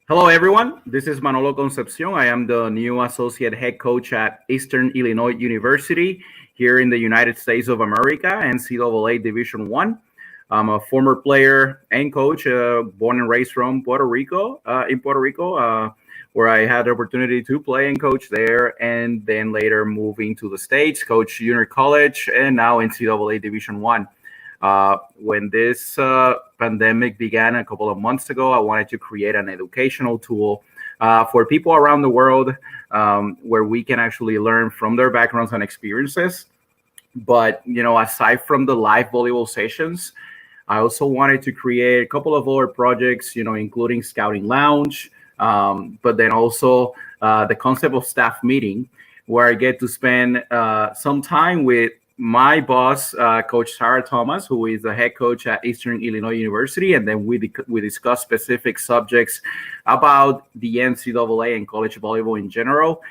Hello, everyone. This is Manolo Concepcion. I am the new associate head coach at Eastern Illinois University here in the United States of America, NCAA Division One. I'm a former player and coach, born and raised from Puerto Rico, where I had the opportunity to play and coach there, and then later moving to the States, coach junior college, and now NCAA Division One. When this pandemic began a couple of months ago, I wanted to create an educational tool for people around the world where we can actually learn from their backgrounds and experiences. But, aside from the live volleyball sessions, I also wanted to create a couple of other projects, including Scouting Lounge, but then also the concept of staff meeting, where I get to spend some time with my boss, Coach Sarah Thomas, who is the head coach at Eastern Illinois University, and then we discuss specific subjects about the NCAA and college volleyball in general.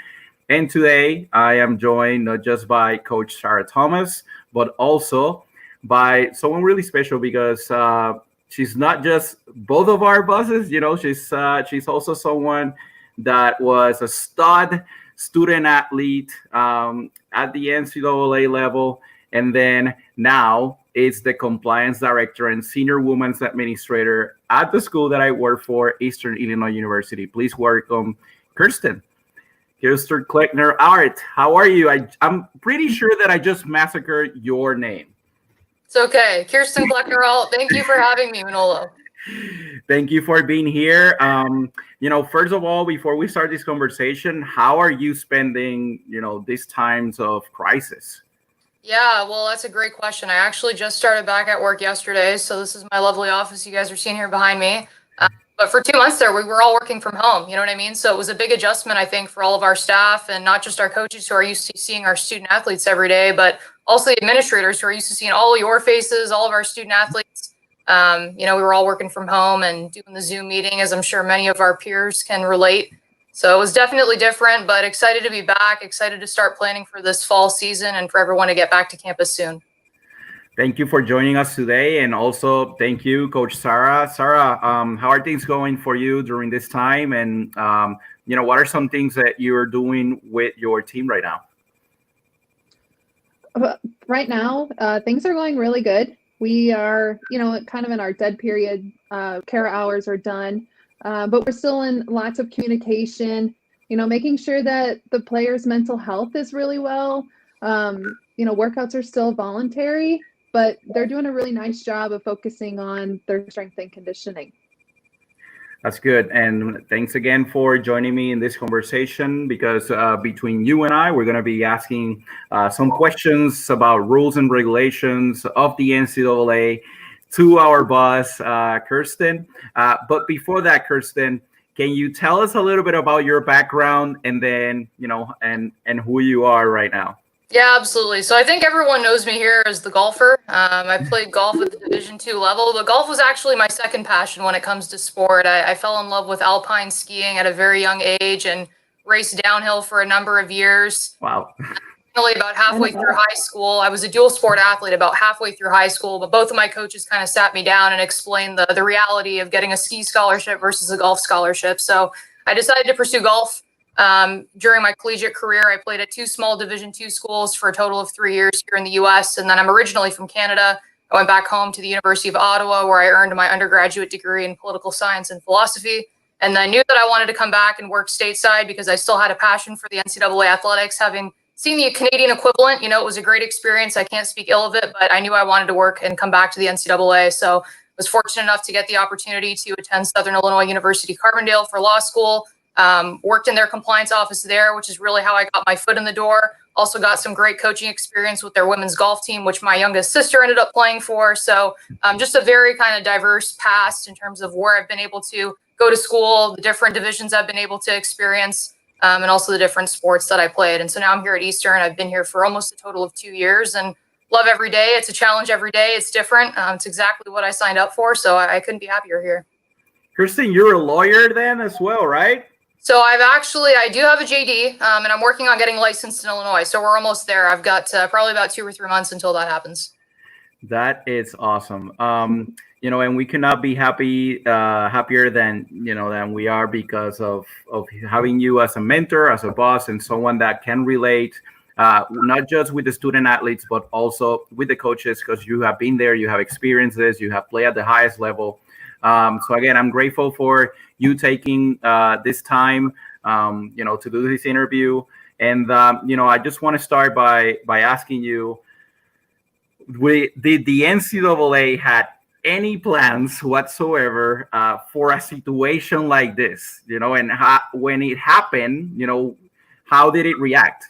And today I am joined not just by Coach Sarah Thomas, but also by someone really special, because she's not just both of our bosses. She's also someone that was a stud student athlete at the NCAA level, and then now is the compliance director and senior women's administrator at the school that I work for, Eastern Illinois University. Please welcome Kirsten Kleckner Art. How are you? I'm pretty sure that I just massacred your name. It's okay. Kirsten Kleckner Art. Thank you for having me, Manolo. Thank you for being here. First of all, before we start this conversation, how are you spending, these times of crisis? Yeah, well, that's a great question. I actually just started back at work yesterday, so this is my lovely office you guys are seeing here behind me. But for 2 months there, we were all working from home, you know what I mean? So it was a big adjustment, I think, for all of our staff, and not just our coaches who are used to seeing our student athletes every day, but also the administrators who are used to seeing all your faces, all of our student athletes. We were all working from home and doing the Zoom meeting, as I'm sure many of our peers can relate. So it was definitely different, but excited to be back, excited to start planning for this fall season and for everyone to get back to campus soon. Thank you for joining us today. And also thank you, Coach Sarah. Sarah, how are things going for you during this time? And, what are some things that you're doing with your team right now? Right now, things are going really good. We are, kind of in our dead period. Care hours are done, but we're still in lots of communication, making sure that the players' mental health is really well. Workouts are still voluntary, but they're doing a really nice job of focusing on their strength and conditioning. That's good. And thanks again for joining me in this conversation, because between you and I, we're going to be asking some questions about rules and regulations of the NCAA to our boss, Kirsten. But before that, Kirsten, can you tell us a little bit about your background and then, and who you are right now? Yeah, absolutely. So I think everyone knows me here as the golfer. I played golf at the Division II level, but golf was actually my second passion when it comes to sport. I fell in love with alpine skiing at a very young age and raced downhill for a number of years. Wow. Finally, about halfway through high school, I was a dual sport athlete about halfway through high school, but both of my coaches kind of sat me down and explained the reality of getting a ski scholarship versus a golf scholarship. So I decided to pursue golf. During my collegiate career, I played at 2 small Division II schools for a total of 3 years here in the U.S. And then I'm originally from Canada. I went back home to the University of Ottawa, where I earned my undergraduate degree in political science and philosophy. And I knew that I wanted to come back and work stateside because I still had a passion for the NCAA athletics, having seen the Canadian equivalent. It was a great experience. I can't speak ill of it, but I knew I wanted to work and come back to the NCAA. So I was fortunate enough to get the opportunity to attend Southern Illinois University Carbondale for law school. Worked in their compliance office there, which is really how I got my foot in the door. Also got some great coaching experience with their women's golf team, which my youngest sister ended up playing for. So just a very kind of diverse past in terms of where I've been able to go to school, the different divisions I've been able to experience, and also the different sports that I played. And so now I'm here at Eastern. I've been here for almost a total of 2 years and love every day. It's a challenge every day. It's different. It's exactly what I signed up for. So I couldn't be happier here. Kirsten, you're a lawyer then as well, right? So I do have a JD, and I'm working on getting licensed in Illinois. So we're almost there. I've got probably about 2 or 3 months until that happens. That is awesome. And we cannot be happier than we are because of having you as a mentor, as a boss, and someone that can relate, not just with the student athletes, but also with the coaches, because you have been there, you have experiences, you have played at the highest level. So again, I'm grateful for you taking this time, to do this interview. And, I just want to start by asking you, did the NCAA had any plans whatsoever for a situation like this, and when it happened, how did it react?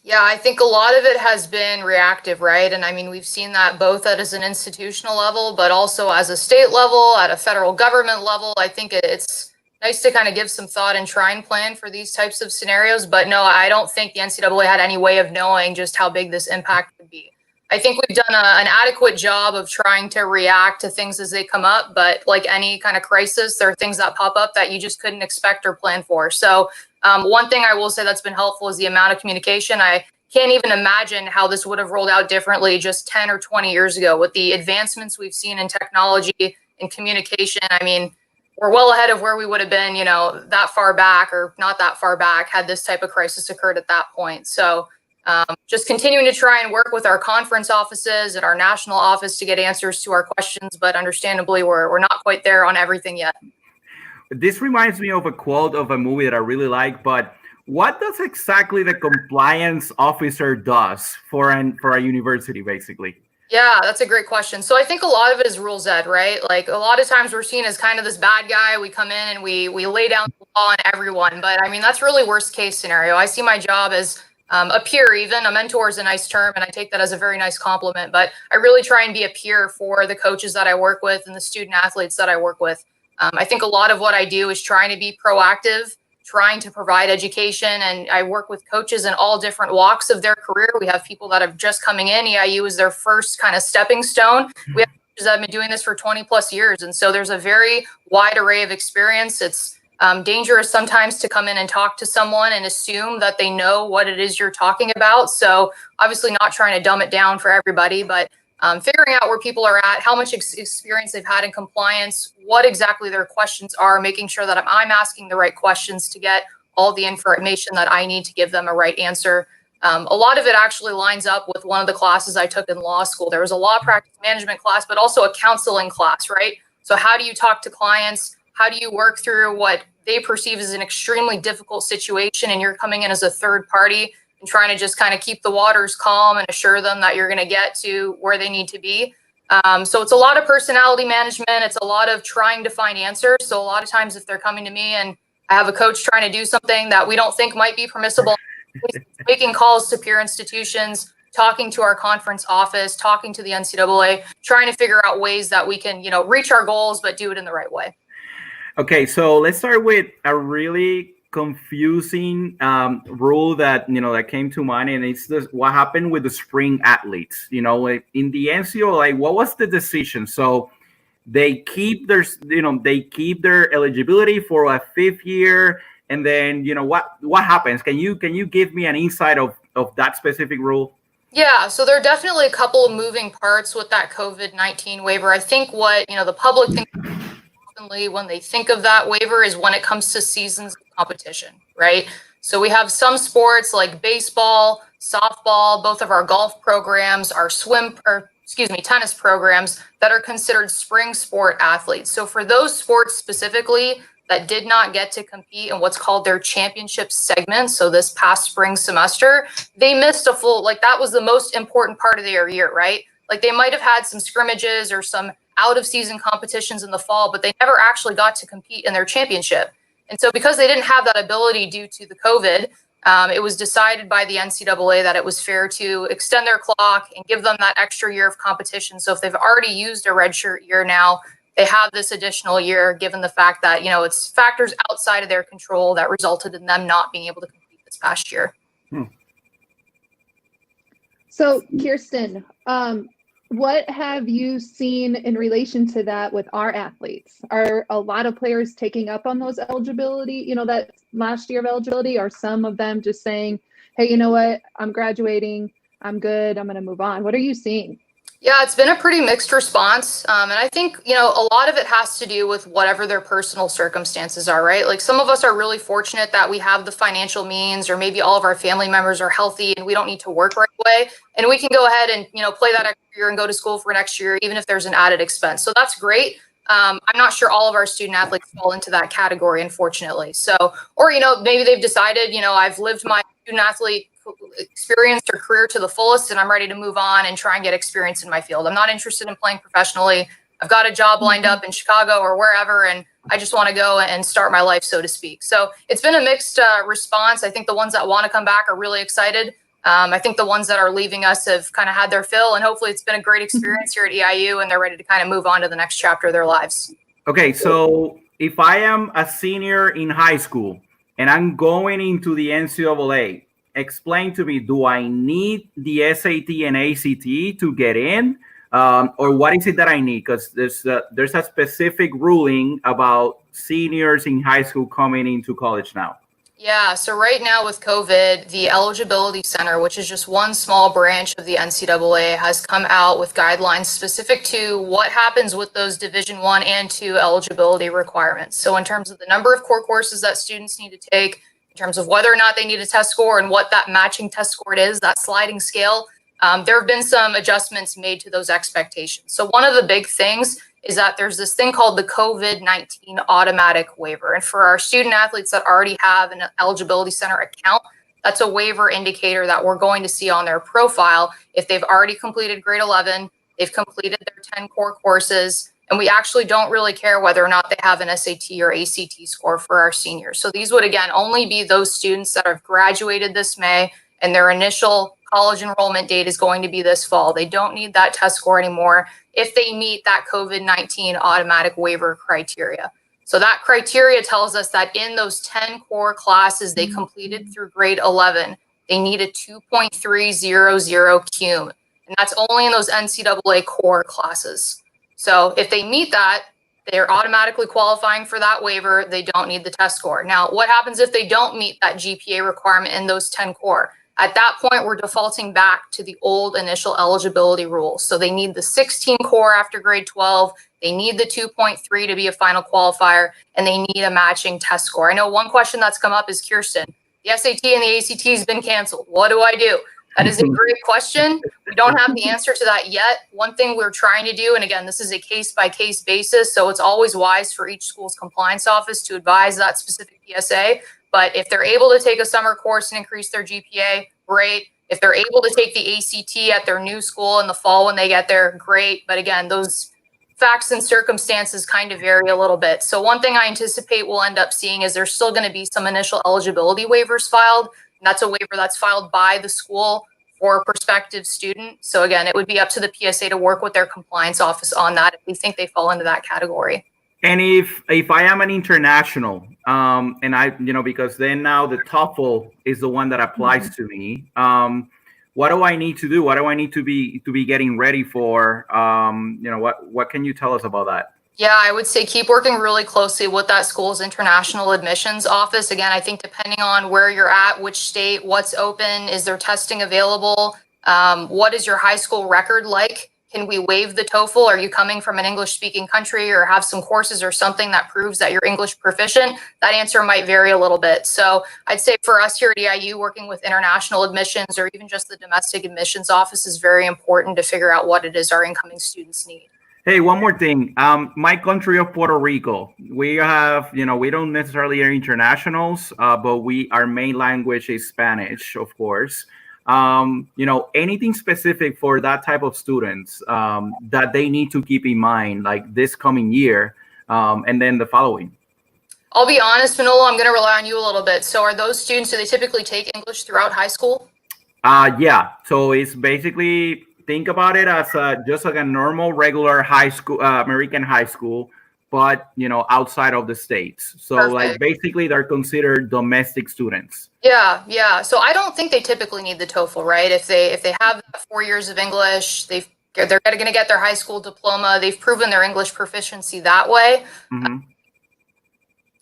Yeah, I think a lot of it has been reactive, right? And I mean, we've seen that both as an institutional level, but also as a state level, at a federal government level. I think it's nice to kind of give some thought and try and plan for these types of scenarios. But no, I don't think the NCAA had any way of knowing just how big this impact would be. I think we've done an adequate job of trying to react to things as they come up. But like any kind of crisis, there are things that pop up that you just couldn't expect or plan for. So one thing I will say that's been helpful is the amount of communication. I can't even imagine how this would have rolled out differently just 10 or 20 years ago with the advancements we've seen in technology and communication. I mean, we're well ahead of where we would have been, that far back or not that far back had this type of crisis occurred at that point. So just continuing to try and work with our conference offices and our national office to get answers to our questions. But understandably, we're not quite there on everything yet. This reminds me of a quote of a movie that I really like, but what does exactly the compliance officer does for a university, basically? Yeah, that's a great question. So I think a lot of it is rules ed, right? Like a lot of times we're seen as kind of this bad guy. We come in and we lay down the law on everyone. But I mean, that's really worst case scenario. I see my job as a peer, even a mentor is a nice term, and I take that as a very nice compliment. But I really try and be a peer for the coaches that I work with and the student athletes that I work with. I think a lot of what I do is trying to be proactive, trying to provide education, and I work with coaches in all different walks of their career. We have people that have just coming in. EIU is their first kind of stepping stone. We have coaches that have been doing this for 20 plus years. And so there's a very wide array of experience. It's dangerous sometimes to come in and talk to someone and assume that they know what it is you're talking about. So obviously not trying to dumb it down for everybody, but figuring out where people are at, how much experience they've had in compliance, what exactly their questions are, making sure that I'm asking the right questions to get all the information that I need to give them a right answer. A lot of it actually lines up with one of the classes I took in law school. There was a law practice management class, but also a counseling class, right? So how do you talk to clients? How do you work through what they perceive as an extremely difficult situation, and you're coming in as a third party and trying to just kind of keep the waters calm and assure them that you're going to get to where they need to be. So it's a lot of personality management. It's a lot of trying to find answers. So a lot of times if they're coming to me and I have a coach trying to do something that we don't think might be permissible, making calls to peer institutions, talking to our conference office, talking to the NCAA, trying to figure out ways that we can, reach our goals, but do it in the right way. Okay, so let's start with a really confusing rule that that came to mind, and it's what happened with the spring athletes. In the NCAA, what was the decision? So they keep their eligibility for a 5th year, and then what happens? Can you give me an insight of that specific rule? Yeah, so there are definitely a couple of moving parts with that COVID-19 waiver. I think what the public thinks when they think of that waiver is when it comes to seasons of competition, right? So we have some sports like baseball, softball, both of our golf programs, our tennis programs that are considered spring sport athletes. So for those sports specifically that did not get to compete in what's called their championship segment, so this past spring semester, they missed a full, that was the most important part of their year, right? Like they might have had some scrimmages or some out of season competitions in the fall, but they never actually got to compete in their championship. And so because they didn't have that ability due to the COVID, it was decided by the NCAA that it was fair to extend their clock and give them that extra year of competition. So if they've already used a redshirt year now, they have this additional year, given the fact that, it's factors outside of their control that resulted in them not being able to compete this past year. So, Kirsten, what have you seen in relation to that with our athletes? Are a lot of players taking up on those eligibility, that last year of eligibility? Are some of them just saying, hey, you know what, I'm graduating, I'm good, I'm going to move on? What are you seeing? Yeah, it's been a pretty mixed response. And I think, a lot of it has to do with whatever their personal circumstances are, right? Like some of us are really fortunate that we have the financial means, or maybe all of our family members are healthy and we don't need to work right away. And we can go ahead and, play that extra year and go to school for an extra year, even if there's an added expense. So that's great. I'm not sure all of our student athletes fall into that category, unfortunately. So, or, maybe they've decided, I've lived my student athlete experience or career to the fullest and I'm ready to move on and try and get experience in my field. I'm not interested in playing professionally. I've got a job lined up in Chicago or wherever, and I just want to go and start my life, so to speak. So it's been a mixed response. I think the ones that want to come back are really excited. I think the ones that are leaving us have kind of had their fill, and hopefully it's been a great experience here at EIU and they're ready to kind of move on to the next chapter of their lives. Okay, so if I am a senior in high school and I'm going into the NCAA, explain to me, do I need the SAT and ACT to get in? Or what is it that I need? Because there's a specific ruling about seniors in high school coming into college now. Yeah, so right now with COVID, the Eligibility Center, which is just one small branch of the NCAA, has come out with guidelines specific to what happens with those Division I and II eligibility requirements. So in terms of the number of core courses that students need to take, in terms of whether or not they need a test score and what that matching test score is, that sliding scale, there have been some adjustments made to those expectations. So one of the big things is that there's this thing called the COVID-19 automatic waiver. And for our student athletes that already have an Eligibility Center account, that's a waiver indicator that we're going to see on their profile if they've already completed grade 11, they've completed their 10 core courses, and we actually don't really care whether or not they have an SAT or ACT score for our seniors. So these would, again, only be those students that have graduated this May and their initial college enrollment date is going to be this fall. They don't need that test score anymore if they meet that COVID-19 automatic waiver criteria. So that criteria tells us that in those 10 core classes they completed through grade 11, they need a 2.300 cum. And that's only in those NCAA core classes. So if they meet that, they're automatically qualifying for that waiver. They don't need the test score. Now, what happens if they don't meet that GPA requirement in those 10 core? At that point, we're defaulting back to the old initial eligibility rules. So they need the 16 core after grade 12. They need the 2.3 to be a final qualifier, and they need a matching test score. I know one question that's come up is, Kirsten, the SAT and the ACT has been canceled. What do I do? That is a great question. We don't have the answer to that yet. One thing we're trying to do, and again, this is a case-by-case basis, so it's always wise for each school's compliance office to advise that specific PSA. But if they're able to take a summer course and increase their GPA, great. If they're able to take the ACT at their new school in the fall when they get there, great. But again, those facts and circumstances kind of vary a little bit. So one thing I anticipate we'll end up seeing is there's still going to be some initial eligibility waivers filed. And that's a waiver that's filed by the school for a prospective student. So again, it would be up to the PSA to work with their compliance office on that if we think they fall into that category. And if I am an international, and I, because then now the TOEFL is the one that applies to me. What do I need to do? What do I need to be getting ready for? What can you tell us about that? Yeah, I would say keep working really closely with that school's international admissions office. Again, I think depending on where you're at, which state, what's open, is there testing available? What is your high school record like? Can we waive the TOEFL? Are you coming from an English-speaking country or have some courses or something that proves that you're English proficient? That answer might vary a little bit. So I'd say for us here at EIU, working with international admissions or even just the domestic admissions office is very important to figure out what it is our incoming students need. Hey, one more thing. My country of Puerto Rico, we have, we don't necessarily are internationals, but our main language is Spanish, of course. Anything specific for that type of students that they need to keep in mind, like this coming year and then the following? I'll be honest, Manolo, I'm going to rely on you a little bit. So are those students, do they typically take English throughout high school? Yeah. So it's basically, think about it as just like a normal, regular high school, American high school. but outside of the states. So Perfect. like basically they're considered domestic students. Yeah. So I don't think they typically need the TOEFL, right? If they have 4 years of English, they're going to get their high school diploma. They've proven their English proficiency that way. Mm-hmm.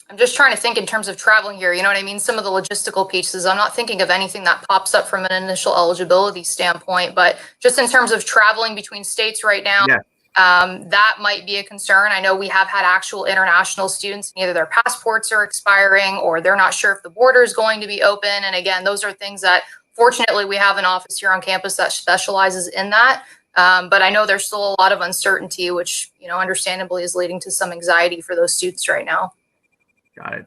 I'm just trying to think in terms of traveling here. You know what I mean? Some of the logistical pieces. I'm not thinking of anything that pops up from an initial eligibility standpoint, but just in terms of traveling between states right now, Yeah. That might be a concern. I know we have had actual international students, and either their passports are expiring or they're not sure if the border is going to be open. And again, those are things that fortunately we have an office here on campus that specializes in that. But I know there's still a lot of uncertainty, which, understandably is leading to some anxiety for those students right now. Got it.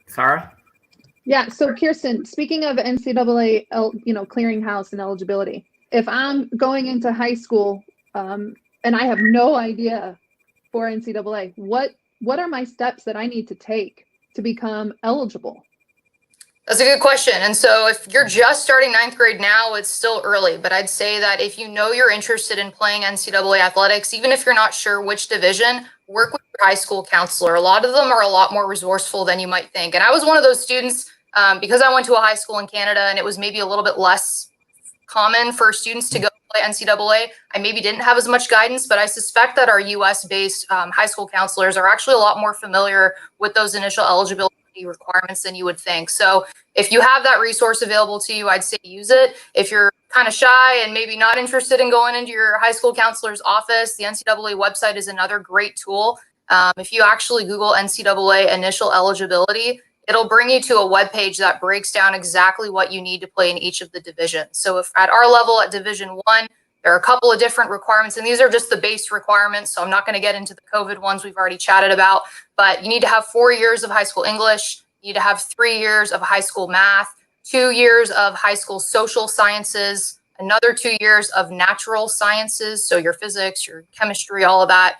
Sarah? Yeah. So Kirsten, speaking of NCAA, clearinghouse and eligibility, if I'm going into high school, and I have no idea for NCAA, what are my steps that I need to take to become eligible? That's a good question. And so if you're just starting ninth grade now, it's still early, but I'd say that if you're interested in playing NCAA athletics, even if you're not sure which division, work with your high school counselor. A lot of them are a lot more resourceful than you might think. And I was one of those students because I went to a high school in Canada and it was maybe a little bit less common for students to go play NCAA. I maybe didn't have as much guidance, but I suspect that our US-based high school counselors are actually a lot more familiar with those initial eligibility requirements than you would think. So if you have that resource available to you, I'd say use it. If you're kind of shy and maybe not interested in going into your high school counselor's office, the NCAA website is another great tool. If you actually Google NCAA initial eligibility, it'll bring you to a web page that breaks down exactly what you need to play in each of the divisions. So if at our level at Division 1, there are a couple of different requirements, and these are just the base requirements. So I'm not going to get into the COVID ones we've already chatted about, but you need to have 4 years of high school English. You need to have 3 years of high school math, 2 years of high school social sciences, another 2 years of natural sciences. So your physics, your chemistry, all of that.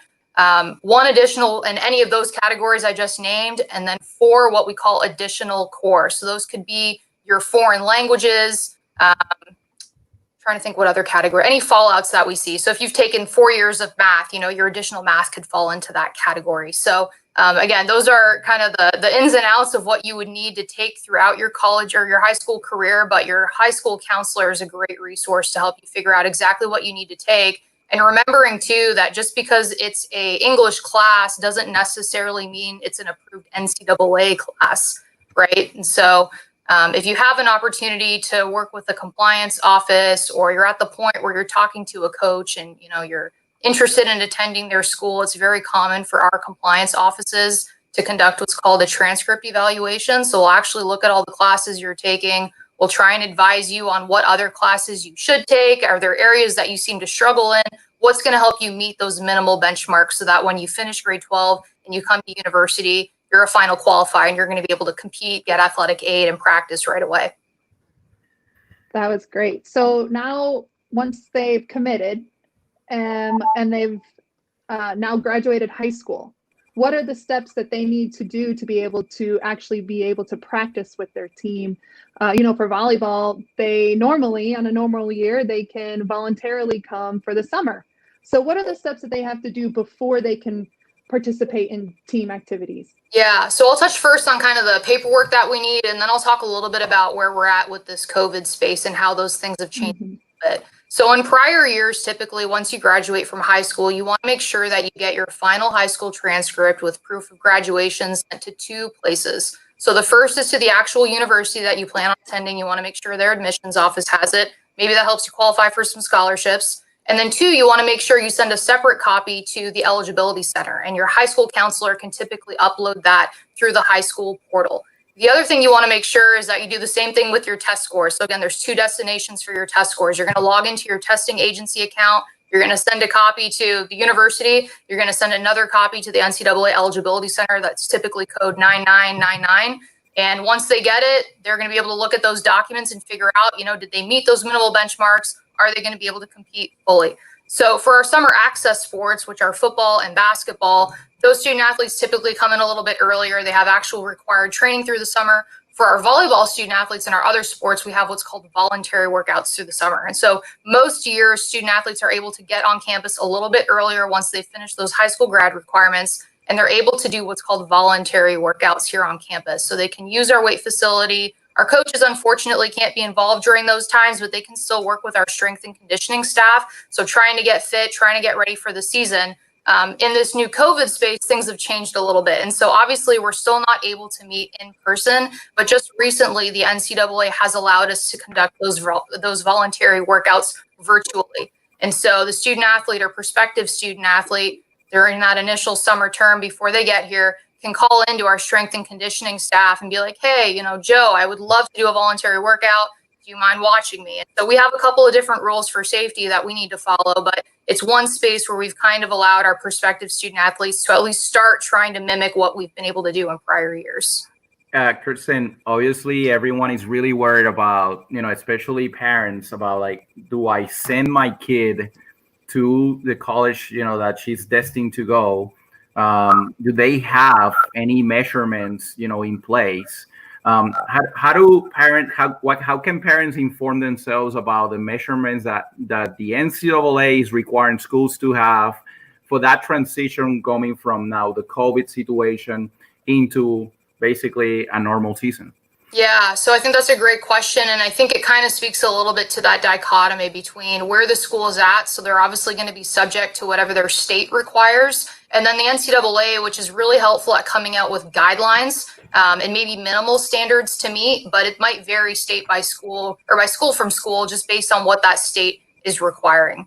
One additional in any of those categories I just named, and then 4 what we call additional core. So those could be your foreign languages, trying to think what other category, any fallouts that we see. So if you've taken 4 years of math, your additional math could fall into that category. So again, those are kind of the ins and outs of what you would need to take throughout your college or your high school career, but your high school counselor is a great resource to help you figure out exactly what you need to take. And remembering too, that just because it's a English class doesn't necessarily mean it's an approved NCAA class, right? And so if you have an opportunity to work with the compliance office, or you're at the point where you're talking to a coach and you're interested in attending their school, it's very common for our compliance offices to conduct what's called a transcript evaluation. So we'll actually look at all the classes you're taking. We'll try and advise you on what other classes you should take. Are there areas that you seem to struggle in? What's going to help you meet those minimal benchmarks so that when you finish grade 12 and you come to university, you're a final qualifier and you're going to be able to compete, get athletic aid, and practice right away. That was great. So now, once they've committed and they've now graduated high school, what are the steps that they need to do to be able to practice with their team? For volleyball, they normally, on a normal year, they can voluntarily come for the summer. So what are the steps that they have to do before they can participate in team activities? Yeah, so I'll touch first on kind of the paperwork that we need, and then I'll talk a little bit about where we're at with this COVID space and how those things have changed a bit. So in prior years, typically once you graduate from high school, you want to make sure that you get your final high school transcript with proof of graduation sent to 2 places. So the first is to the actual university that you plan on attending. You want to make sure their admissions office has it. Maybe that helps you qualify for some scholarships. And then 2, you want to make sure you send a separate copy to the eligibility center, and your high school counselor can typically upload that through the high school portal. The other thing you want to make sure is that you do the same thing with your test scores. So again, there's 2 destinations for your test scores. You're going to log into your testing agency account. You're going to send a copy to the university. You're going to send another copy to the NCAA eligibility center. That's typically code 9999. And once they get it, they're going to be able to look at those documents and figure out, did they meet those minimal benchmarks? Are they going to be able to compete fully? So for our summer access sports, which are football and basketball, those student athletes typically come in a little bit earlier. They have actual required training through the summer. For our volleyball student athletes and our other sports, we have what's called voluntary workouts through the summer. And so most years, student athletes are able to get on campus a little bit earlier once they finish those high school grad requirements. and they're able to do what's called voluntary workouts here on campus. So they can use our weight facility. Our coaches, unfortunately, can't be involved during those times, but they can still work with our strength and conditioning staff. So trying to get fit, trying to get ready for the season. In this new COVID space, things have changed a little bit. And so obviously we're still not able to meet in person, but just recently the NCAA has allowed us to conduct those voluntary workouts virtually. And so the student athlete or prospective student athlete during that initial summer term before they get here can call into our strength and conditioning staff and be like, hey, Joe, I would love to do a voluntary workout. Do you mind watching me? And so we have a couple of different rules for safety that we need to follow, but it's one space where we've kind of allowed our prospective student athletes to at least start trying to mimic what we've been able to do in prior years. Kirsten, obviously everyone is really worried about, especially parents, about like, do I send my kid to the college, that she's destined to go? Do they have any measurements, in place? How can parents inform themselves about the measurements that the NCAA is requiring schools to have for that transition coming from now the COVID situation into basically a normal season? Yeah, so I think that's a great question. And I think it kind of speaks a little bit to that dichotomy between where the school is at. So they're obviously going to be subject to whatever their state requires. And then the NCAA, which is really helpful at coming out with guidelines and maybe minimal standards to meet, but it might vary state by school or by school from school just based on what that state is requiring.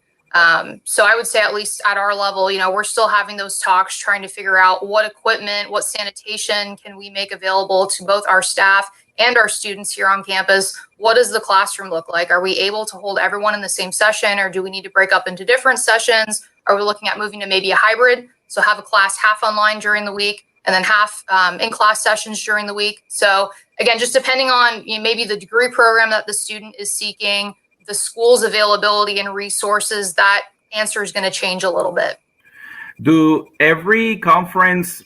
So I would say at least at our level, we're still having those talks, trying to figure out what equipment, what sanitation can we make available to both our staff and our students here on campus. What does the classroom look like? Are we able to hold everyone in the same session, or do we need to break up into different sessions? Are we looking at moving to maybe a hybrid? So have a class half online during the week and then half in-class sessions during the week. So again, just depending on maybe the degree program that the student is seeking, the school's availability and resources, that answer is going to change a little bit. Do every conference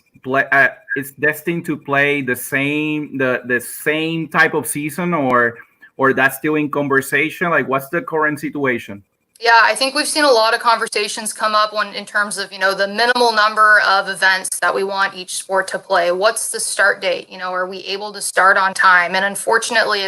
is destined to play the same type of season, or that's still in conversation? Like, what's the current situation? Yeah, I think we've seen a lot of conversations come up in terms of, the minimal number of events that we want each sport to play. What's the start date? Are we able to start on time? And unfortunately,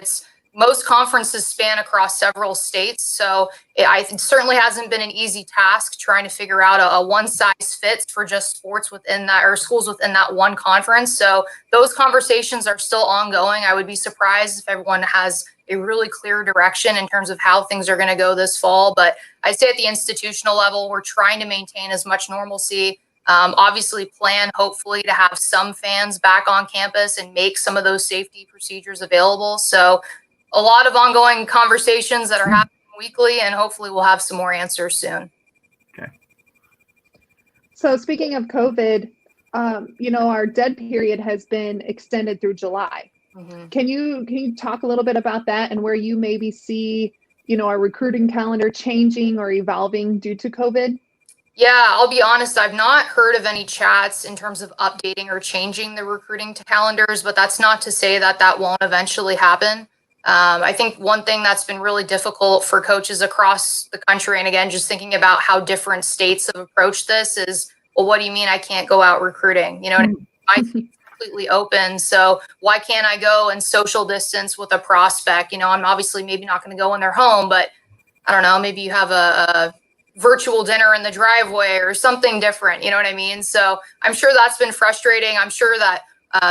most conferences span across several states. So it certainly hasn't been an easy task trying to figure out a one size fits for just sports within that or schools within that one conference. So those conversations are still ongoing. I would be surprised if everyone has a really clear direction in terms of how things are going to go this fall. But I'd say at the institutional level, we're trying to maintain as much normalcy. Obviously plan hopefully to have some fans back on campus and make some of those safety procedures available. So a lot of ongoing conversations that are happening weekly, and hopefully we'll have some more answers soon. Okay. So speaking of COVID, our dead period has been extended through July. Mm-hmm. Can you talk a little bit about that and where you maybe see, our recruiting calendar changing or evolving due to COVID? Yeah, I'll be honest, I've not heard of any chats in terms of updating or changing the recruiting calendars, but that's not to say that won't eventually happen. I think one thing that's been really difficult for coaches across the country, and again, just thinking about how different states have approached this is, well, what do you mean I can't go out recruiting? I completely open. So why can't I go and social distance with a prospect? I'm obviously maybe not going to go in their home, but I don't know, maybe you have a virtual dinner in the driveway or something different. You know what I mean? So I'm sure that's been frustrating. I'm sure that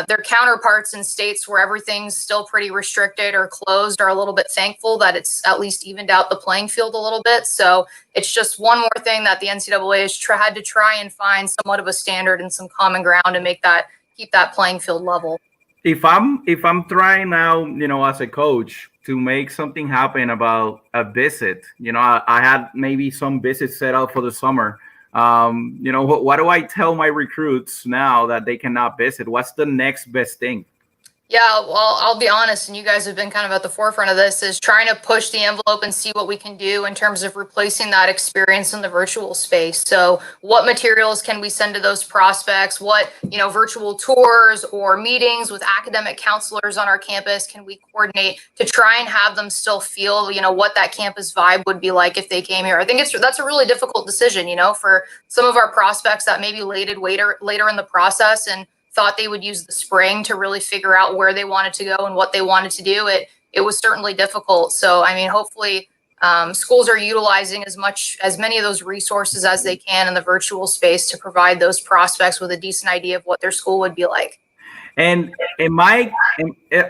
their counterparts in states where everything's still pretty restricted or closed are a little bit thankful that it's at least evened out the playing field a little bit. So it's just one more thing that the NCAA has had to try and find somewhat of a standard and some common ground to keep that playing field level. If I'm trying now, as a coach to make something happen about a visit, I had maybe some visits set out for the summer. What do I tell my recruits now that they cannot visit? What's the next best thing? Yeah, well, I'll be honest, and you guys have been kind of at the forefront of this, is trying to push the envelope and see what we can do in terms of replacing that experience in the virtual space. So what materials can we send to those prospects? What, virtual tours or meetings with academic counselors on our campus can we coordinate to try and have them still feel, what that campus vibe would be like if they came here? I think that's a really difficult decision, for some of our prospects that maybe later in the process and thought they would use the spring to really figure out where they wanted to go and what they wanted to do. It was certainly difficult. So, I mean, hopefully schools are utilizing as many of those resources as they can in the virtual space to provide those prospects with a decent idea of what their school would be like. And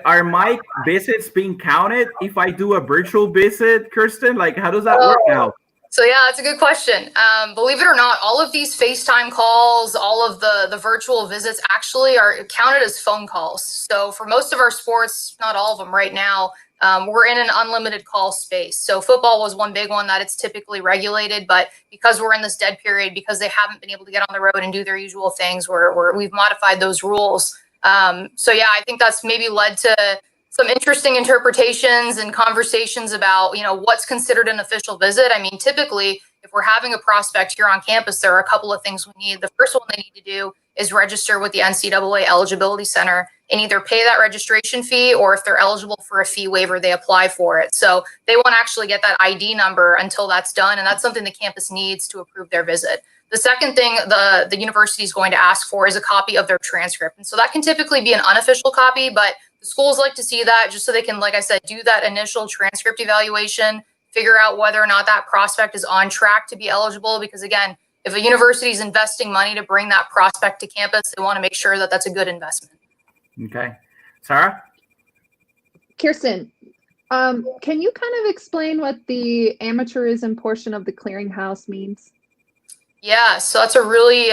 are my visits being counted if I do a virtual visit, Kirsten? Like, how does that work now? So yeah, that's a good question. Believe it or not, all of these FaceTime calls, all of the virtual visits actually are counted as phone calls. So for most of our sports, not all of them right now, we're in an unlimited call space. So football was one big one that it's typically regulated, but because we're in this dead period, because they haven't been able to get on the road and do their usual things, we've modified those rules. So yeah, I think that's maybe led to some interesting interpretations and conversations about, what's considered an official visit. I mean, typically, if we're having a prospect here on campus, there are a couple of things we need. The first one they need to do is register with the NCAA Eligibility Center and either pay that registration fee, or if they're eligible for a fee waiver, they apply for it. So they won't actually get that ID number until that's done. And that's something the campus needs to approve their visit. The second thing the university is going to ask for is a copy of their transcript. And so that can typically be an unofficial copy, but the schools like to see that just so they can, like I said, do that initial transcript evaluation, figure out whether or not that prospect is on track to be eligible. Because again, if a university is investing money to bring that prospect to campus, they want to make sure that that's a good investment. Okay. Sarah? Kirsten, can you kind of explain what the amateurism portion of the clearinghouse means? Yeah, so that's a really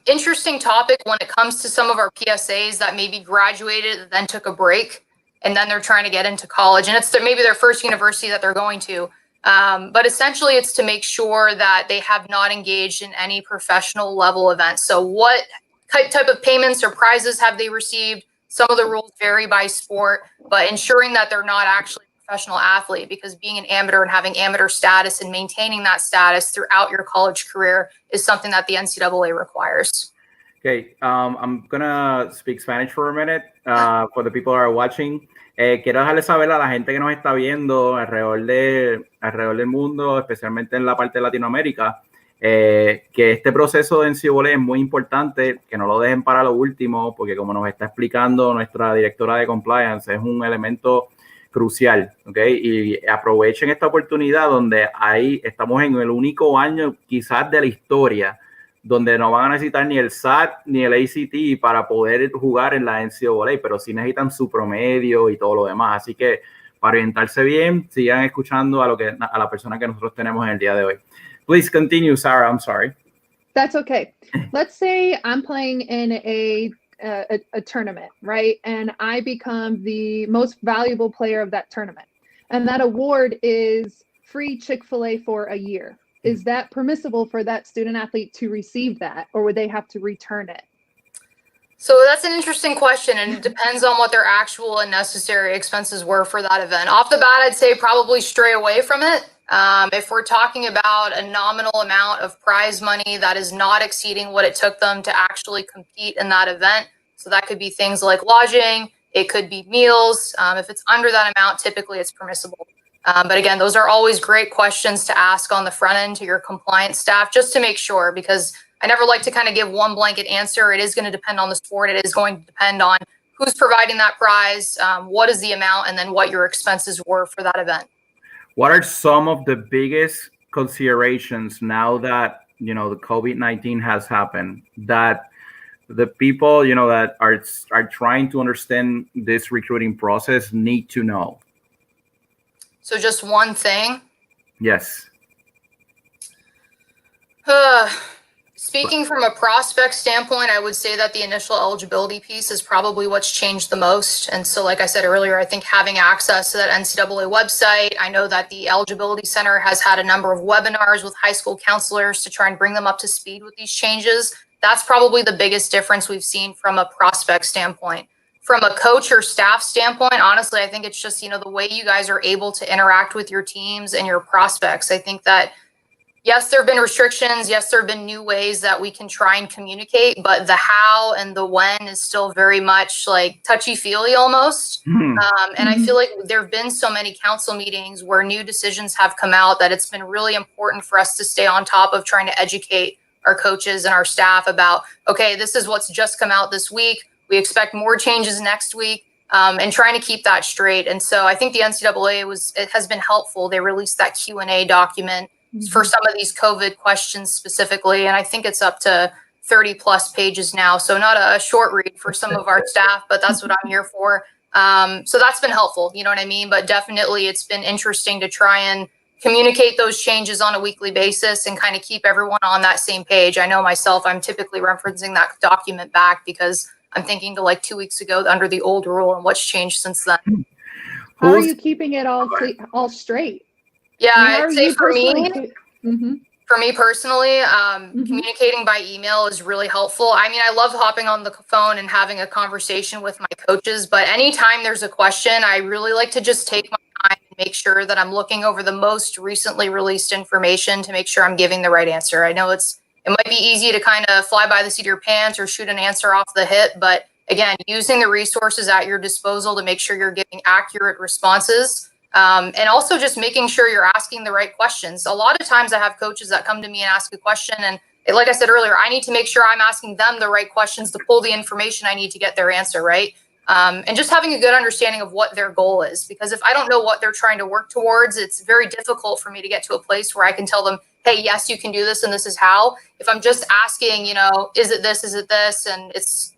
interesting topic when it comes to some of our PSAs that maybe graduated, then took a break, and then they're trying to get into college. And it's maybe their first university that they're going to. But essentially, it's to make sure that they have not engaged in any professional level events. So what type of payments or prizes have they received? Some of the rules vary by sport, but ensuring that they're not actually professional athlete, because being an amateur and having amateur status and maintaining that status throughout your college career is something that the NCAA requires. Okay, I'm gonna speak Spanish for a minute for the people that are watching. Quiero dejarles saber a la gente que nos está viendo alrededor del mundo, especialmente en la parte de Latinoamérica, que este proceso de NCAA es muy importante, que no lo dejen para lo último, porque como nos está explicando nuestra directora de compliance, es un elemento crucial, ¿ok? Y aprovechen esta oportunidad donde ahí estamos en el único año quizás de la historia donde no van a necesitar ni el SAT ni el ACT para poder jugar en la NCAA, pero sí necesitan su promedio y todo lo demás. Así que para orientarse bien, sigan escuchando a la persona que nosotros tenemos en el día de hoy. Please continue, Sarah. I'm sorry. That's okay. Let's say I'm playing in a tournament, right? And I become the most valuable player of that tournament. And that award is free Chick-fil-A for a year. Is that permissible for that student athlete to receive that, or would they have to return it? So that's an interesting question, and it depends on what their actual and necessary expenses were for that event. Off the bat, I'd say probably stray away from it. If we're talking about a nominal amount of prize money that is not exceeding what it took them to actually compete in that event, so that could be things like lodging, it could be meals. If it's under that amount, typically it's permissible. But again, those are always great questions to ask on the front end to your compliance staff, just to make sure, because I never like to kind of give one blanket answer. It is going to depend on the sport. It is going to depend on who's providing that prize, what is the amount, and then what your expenses were for that event. What are some of the biggest considerations now that, the COVID-19 has happened, that the people, that are trying to understand this recruiting process need to know? So just one thing? Yes. Speaking from a prospect standpoint, I would say that the initial eligibility piece is probably what's changed the most. And so, like I said earlier, I think having access to that NCAA website, I know that the Eligibility Center has had a number of webinars with high school counselors to try and bring them up to speed with these changes. That's probably the biggest difference we've seen from a prospect standpoint. from a coach or staff standpoint, honestly, I think it's just, the way you guys are able to interact with your teams and your prospects. I think that, yes, there have been restrictions. Yes, there have been new ways that we can try and communicate, but the how and the when is still very much like touchy-feely almost. And I feel like there have been so many council meetings where new decisions have come out that it's been really important for us to stay on top of trying to educate our coaches and our staff about, okay, this is what's just come out this week. We expect more changes next week, and trying to keep that straight. And so I think the NCAA it has been helpful. They released that Q&A document for some of these COVID questions specifically. And I think it's up to 30 plus pages now. So not a short read for some of our staff, but that's what I'm here for. So that's been helpful. You know what I mean? But definitely it's been interesting to try and communicate those changes on a weekly basis and kind of keep everyone on that same page. I know myself, I'm typically referencing that document back because I'm thinking to like 2 weeks ago under the old rule and what's changed since then. How are you keeping it all straight? Yeah, I'd say for me personally, communicating by email is really helpful. I mean, I love hopping on the phone and having a conversation with my coaches, but anytime there's a question, I really like to just take my time and make sure that I'm looking over the most recently released information to make sure I'm giving the right answer. I know it might be easy to kind of fly by the seat of your pants or shoot an answer off the hip, but again, using the resources at your disposal to make sure you're giving accurate responses. And also just making sure you're asking the right questions. A lot of times I have coaches that come to me and ask a question. And like I said earlier, I need to make sure I'm asking them the right questions to pull the information I need to get their answer right. And just having a good understanding of what their goal is. Because if I don't know what they're trying to work towards, it's very difficult for me to get to a place where I can tell them, hey, yes, you can do this and this is how. If I'm just asking, is it this, and it's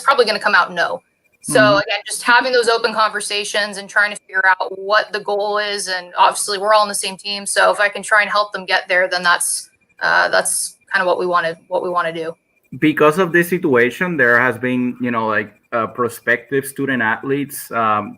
probably going to come out no. So again, just having those open conversations and trying to figure out what the goal is, and obviously we're all on the same team. So if I can try and help them get there, then that's kind of what we want to do. Because of this situation, there has been, prospective student athletes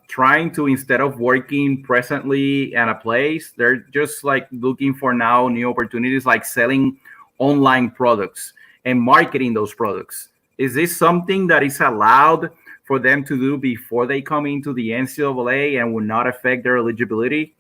trying to, instead of working presently at a place, they're just like looking for now new opportunities, like selling online products and marketing those products. Is this something that is allowed for them to do before they come into the NCAA and would not affect their eligibility?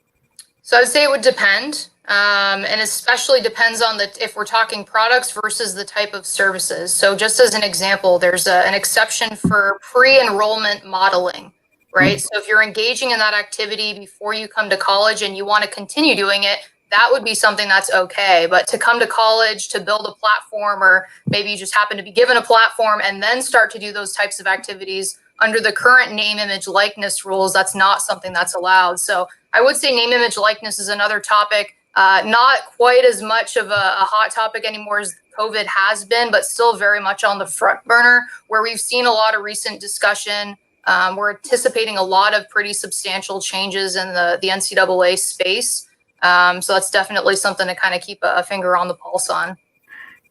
So I'd say it would depend, and especially depends on if we're talking products versus the type of services. So just as an example, there's an exception for pre-enrollment modeling, right? So if you're engaging in that activity before you come to college and you want to continue doing it, that would be something that's okay. But to come to college to build a platform, or maybe you just happen to be given a platform and then start to do those types of activities under the current name, image, likeness rules, that's not something that's allowed. So I would say name, image, likeness is another topic, not quite as much of a hot topic anymore as COVID has been, but still very much on the front burner, where we've seen a lot of recent discussion. We're anticipating a lot of pretty substantial changes in the NCAA space. So that's definitely something to kind of keep a finger on the pulse on.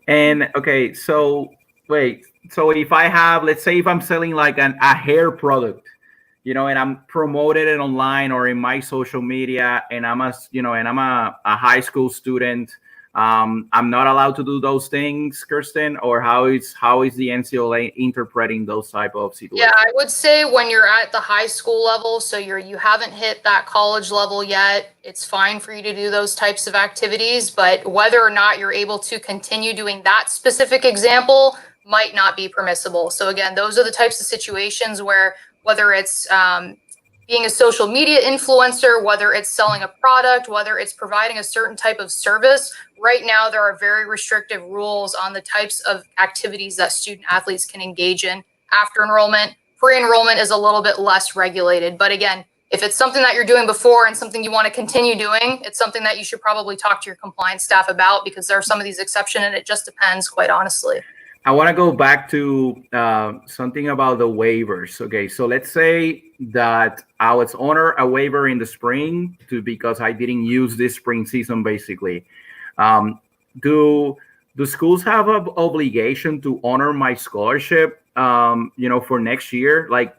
And okay, so wait, so if I have, let's say if I'm selling like a hair product, and I'm promoted it online or in my social media, and I'm a high school student, I'm not allowed to do those things, Kirsten, or how is the NCAA interpreting those type of situations? Yeah, I would say when you're at the high school level, so you haven't hit that college level yet, it's fine for you to do those types of activities, but whether or not you're able to continue doing that specific example might not be permissible. So again, those are the types of situations where whether it's being a social media influencer, whether it's selling a product, whether it's providing a certain type of service, right now there are very restrictive rules on the types of activities that student athletes can engage in after enrollment. Pre-enrollment is a little bit less regulated. But again, if it's something that you're doing before and something you want to continue doing, it's something that you should probably talk to your compliance staff about, because there are some of these exceptions and it just depends, quite honestly. I want to go back to something about the waivers. Okay, so let's say that I was honored a waiver in the spring because I didn't use this spring season, basically. Do schools have an obligation to honor my scholarship, for next year? Like,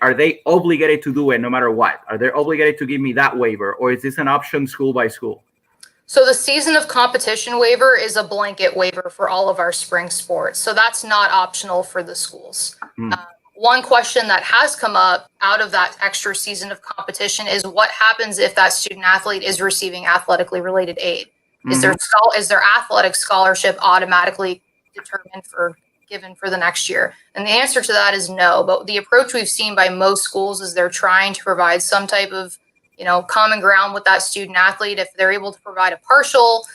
are they obligated to do it no matter what? Are they obligated to give me that waiver, or is this an option school by school? So the season of competition waiver is a blanket waiver for all of our spring sports. So that's not optional for the schools. one question that has come up out of that extra season of competition is what happens if that student athlete is receiving athletically related aid? Is their athletic scholarship automatically given for the next year? And the answer to that is no. But the approach we've seen by most schools is they're trying to provide some type of, common ground with that student athlete if they're able to provide a partial.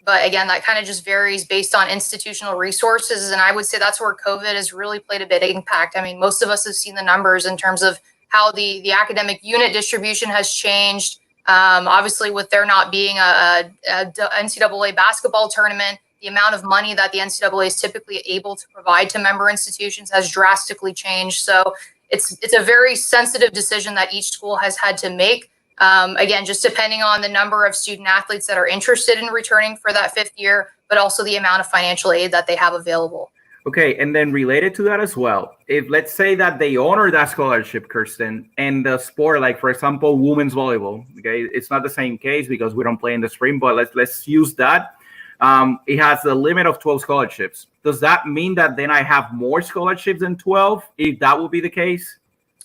But again, that kind of just varies based on institutional resources. And I would say that's where COVID has really played a big impact. I mean, most of us have seen the numbers in terms of how the academic unit distribution has changed. Obviously, with there not being a NCAA basketball tournament, the amount of money that the NCAA is typically able to provide to member institutions has drastically changed. So it's a very sensitive decision that each school has had to make. Again, just depending on the number of student athletes that are interested in returning for that 5th year, but also the amount of financial aid that they have available. Okay, and then related to that as well, if let's say that they honor that scholarship, Kirsten, and the sport, like for example, women's volleyball, okay, it's not the same case because we don't play in the spring, but let's use that. It has a limit of 12 scholarships. Does that mean that then I have more scholarships than 12, if that would be the case?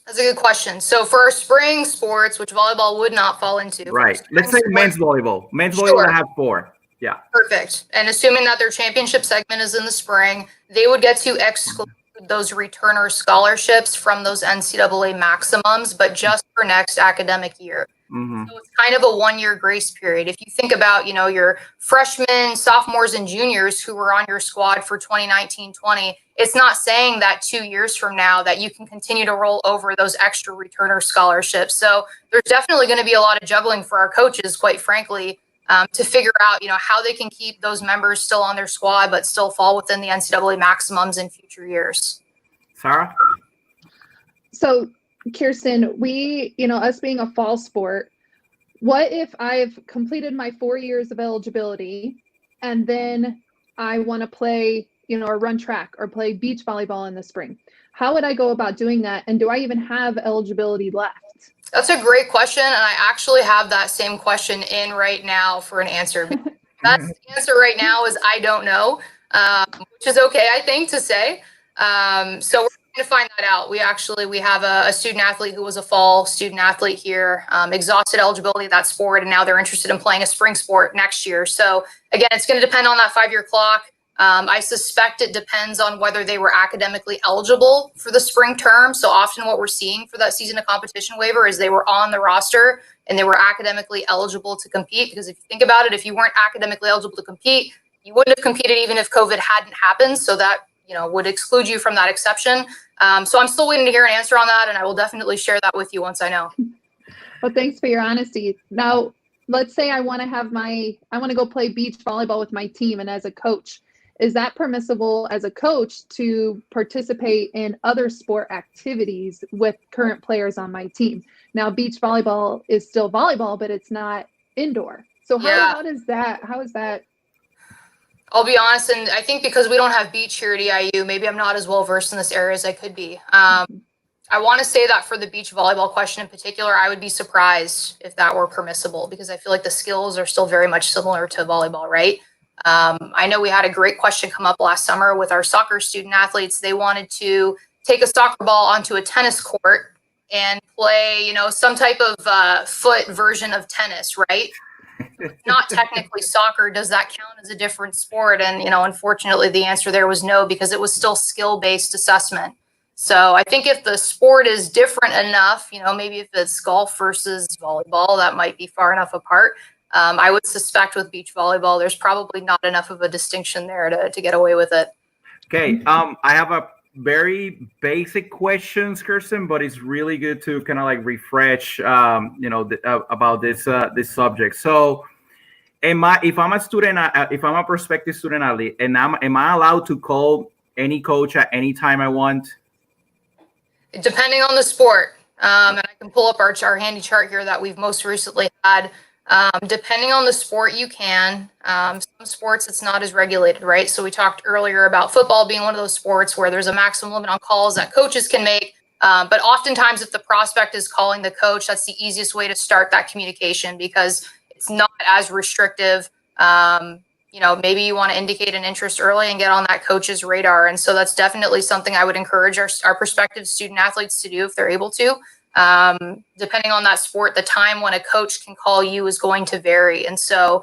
That's a good question. So for our spring sports, which volleyball would not fall into. Right. Let's say men's volleyball. Men's Sure. volleyball, I have 4. Yeah. Perfect. And assuming that their championship segment is in the spring, they would get to exclude those returner scholarships from those NCAA maximums, but just for next academic year. So it's kind of a 1-year grace period. If you think about, your freshmen, sophomores, and juniors who were on your squad for 2019-20, it's not saying that 2 years from now that you can continue to roll over those extra returner scholarships. So there's definitely going to be a lot of juggling for our coaches, quite frankly, to figure out, how they can keep those members still on their squad, but still fall within the NCAA maximums in future years. Sarah? So, Kirsten, we, us being a fall sport, what if I've completed my 4 years of eligibility and then I want to play, or run track or play beach volleyball in the spring? How would I go about doing that? And do I even have eligibility left? That's a great question. And I actually have that same question in right now for an answer. That's the answer right now is I don't know, which is okay, I think, to say. So we're trying to find that out. We have a student athlete who was a fall student athlete here, exhausted eligibility of that sport, and now they're interested in playing a spring sport next year. So again, it's going to depend on that 5-year clock. I suspect it depends on whether they were academically eligible for the spring term. So often what we're seeing for that season of competition waiver is they were on the roster and they were academically eligible to compete. Because if you think about it, if you weren't academically eligible to compete, you wouldn't have competed even if COVID hadn't happened. So that, would exclude you from that exception. So I'm still waiting to hear an answer on that. And I will definitely share that with you once I know. Well, thanks for your honesty. Now, let's say I want to go play beach volleyball with my team and as a coach. Is that permissible as a coach to participate in other sport activities with current players on my team? Now, beach volleyball is still volleyball, but it's not indoor. So how is that? I'll be honest, and I think because we don't have beach here at EIU, maybe I'm not as well versed in this area as I could be. I want to say that for the beach volleyball question in particular, I would be surprised if that were permissible because I feel like the skills are still very much similar to volleyball, right? I know we had a great question come up last summer with our soccer student athletes. They wanted to take a soccer ball onto a tennis court and play, some type of foot version of tennis, right? Not technically soccer. Does that count as a different sport? And, unfortunately, the answer there was no, because it was still skill-based assessment. So I think if the sport is different enough, maybe if it's golf versus volleyball, that might be far enough apart. I would suspect with beach volleyball, there's probably not enough of a distinction there to get away with it. Okay. I have a very basic questions, Kirsten, but it's really good to kind of like refresh, about this subject. So if I'm a student, if I'm a prospective student athlete, and am I allowed to call any coach at any time I want? Depending on the sport. And I can pull up our handy chart here that we've most recently had. Depending on the sport, you can. Some sports, it's not as regulated, right? So we talked earlier about football being one of those sports where there's a maximum limit on calls that coaches can make. But oftentimes, if the prospect is calling the coach, that's the easiest way to start that communication because it's not as restrictive. maybe you want to indicate an interest early and get on that coach's radar. And so that's definitely something I would encourage our prospective student athletes to do if they're able to. Depending on that sport, the time when a coach can call you is going to vary. And so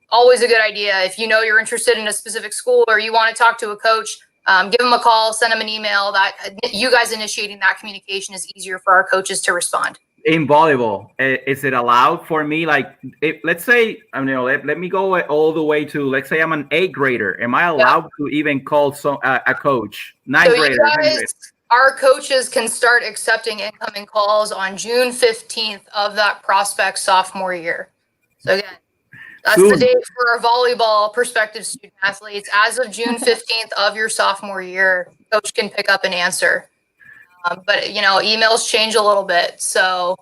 always a good idea. If you know you're interested in a specific school or you want to talk to a coach, give them a call, send them an email. That you guys initiating that communication is easier for our coaches to respond. In volleyball, is it allowed for me? Like, let's say, let me go all the way to, let's say I'm an 8th grader. Am I allowed to even call a coach? 9th grader. Our coaches can start accepting incoming calls on June 15th of that prospect sophomore year. So again, that's the date for our volleyball prospective student athletes. As of June 15th of your sophomore year, coach can pick up and answer. But emails change a little bit. So,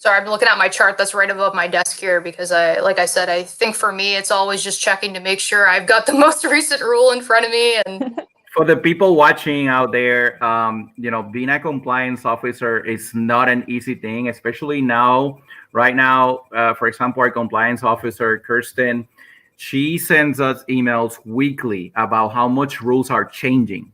Sorry, I'm looking at my chart that's right above my desk here because like I said, I think for me, it's always just checking to make sure I've got the most recent rule in front of me. And for the people watching out there, being a compliance officer is not an easy thing, especially now. Right now, for example, our compliance officer, Kirsten, she sends us emails weekly about how much rules are changing.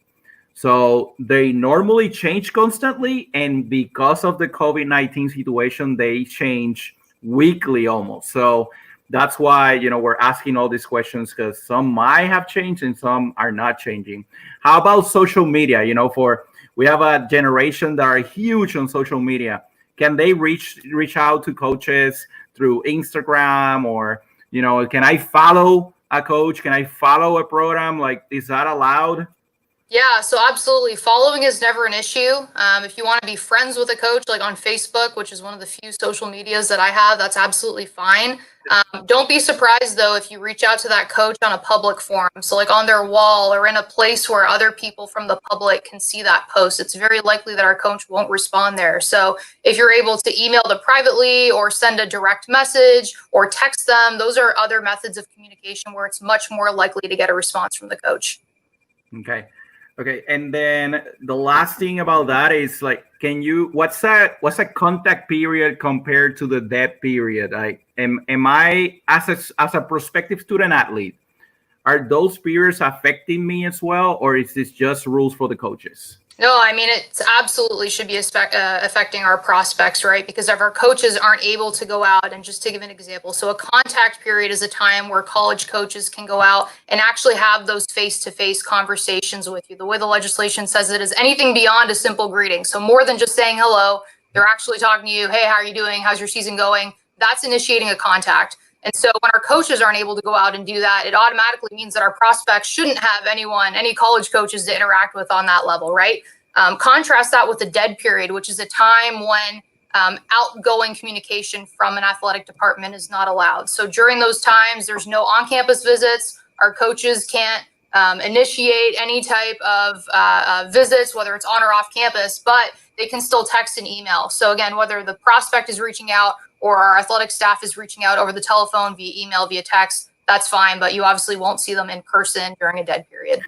So they normally change constantly. And because of the COVID-19 situation, they change weekly almost. So that's why, we're asking all these questions, because some might have changed and some are not changing. How about social media? We have a generation that are huge on social media. Can they reach out to coaches through Instagram, or, can I follow a coach? Can I follow a program? Like, is that allowed? Yeah, so absolutely. Following is never an issue. If you want to be friends with a coach, like on Facebook, which is one of the few social medias that I have, that's absolutely fine. Don't be surprised, though, if you reach out to that coach on a public forum. So like on their wall or in a place where other people from the public can see that post. It's very likely that our coach won't respond there. So if you're able to email them privately or send a direct message or text them, those are other methods of communication where it's much more likely to get a response from the coach. Okay, and then the last thing about that is, like, what's a contact period compared to the dead period? Like, am I as a prospective student athlete, are those periods affecting me as well, or is this just rules for the coaches? No, I mean, it absolutely should be affecting our prospects, right? Because if our coaches aren't able to go out, and just to give an example, so a contact period is a time where college coaches can go out and actually have those face-to-face conversations with you. The way the legislation says it is anything beyond a simple greeting. So more than just saying hello, they're actually talking to you. Hey, how are you doing? How's your season going? That's initiating a contact. And so when our coaches aren't able to go out and do that, it automatically means that our prospects shouldn't have any college coaches to interact with on that level, right? Contrast that with the dead period, which is a time when outgoing communication from an athletic department is not allowed. So during those times, there's no on-campus visits. Our coaches can't initiate any type of visits, whether it's on or off campus, but they can still text and email. So again, whether the prospect is reaching out or our athletic staff is reaching out over the telephone, via email, via text, that's fine, but you obviously won't see them in person during a dead period.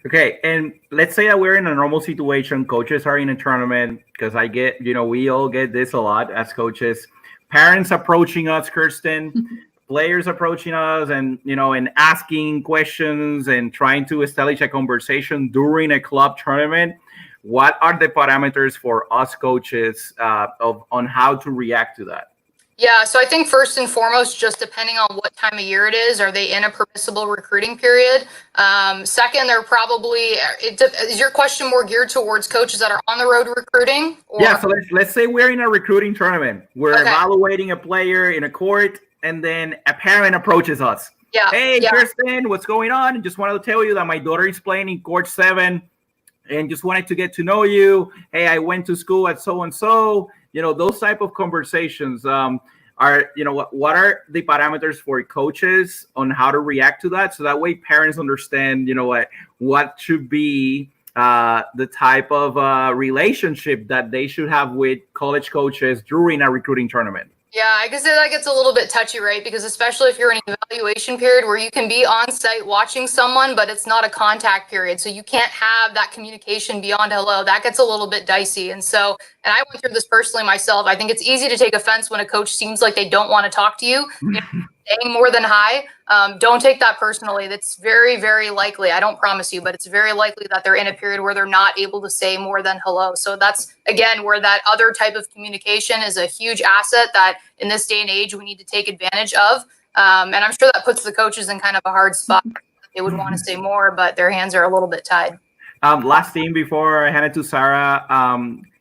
Okay, and let's say that we're in a normal situation, coaches are in a tournament, because we all get this a lot as coaches, parents approaching us, Kirsten, players approaching us and asking questions and trying to establish a conversation during a club tournament. What are the parameters for us coaches on how to react to that? Yeah, so I think first and foremost, just depending on what time of year it is, are they in a permissible recruiting period? Second, is your question more geared towards coaches that are on the road recruiting? Yeah, so let's say we're in a recruiting tournament. We're evaluating a player in a court, and then a parent approaches us. Yeah. Hey, Kirsten, what's going on? Just wanted to tell you that my daughter is playing in court 7 and just wanted to get to know you. Hey, I went to school at so-and-so. Those type of conversations what are the parameters for coaches on how to react to that? So that way parents understand, what should be the type of relationship that they should have with college coaches during a recruiting tournament. Yeah, I guess that gets a little bit touchy, right? Because especially if you're in an evaluation period where you can be on site watching someone, but it's not a contact period. So you can't have that communication beyond hello. That gets a little bit dicey. And I went through this personally myself. I think it's easy to take offense when a coach seems like they don't want to talk to you. staying more than hi. Don't take that personally. That's very, very likely. I don't promise you, but it's very likely that they're in a period where they're not able to say more than hello. So that's, again, where that other type of communication is a huge asset that in this day and age we need to take advantage of. And I'm sure that puts the coaches in kind of a hard spot. They would want to say more, but their hands are a little bit tied. Last thing before I hand it to Sarah,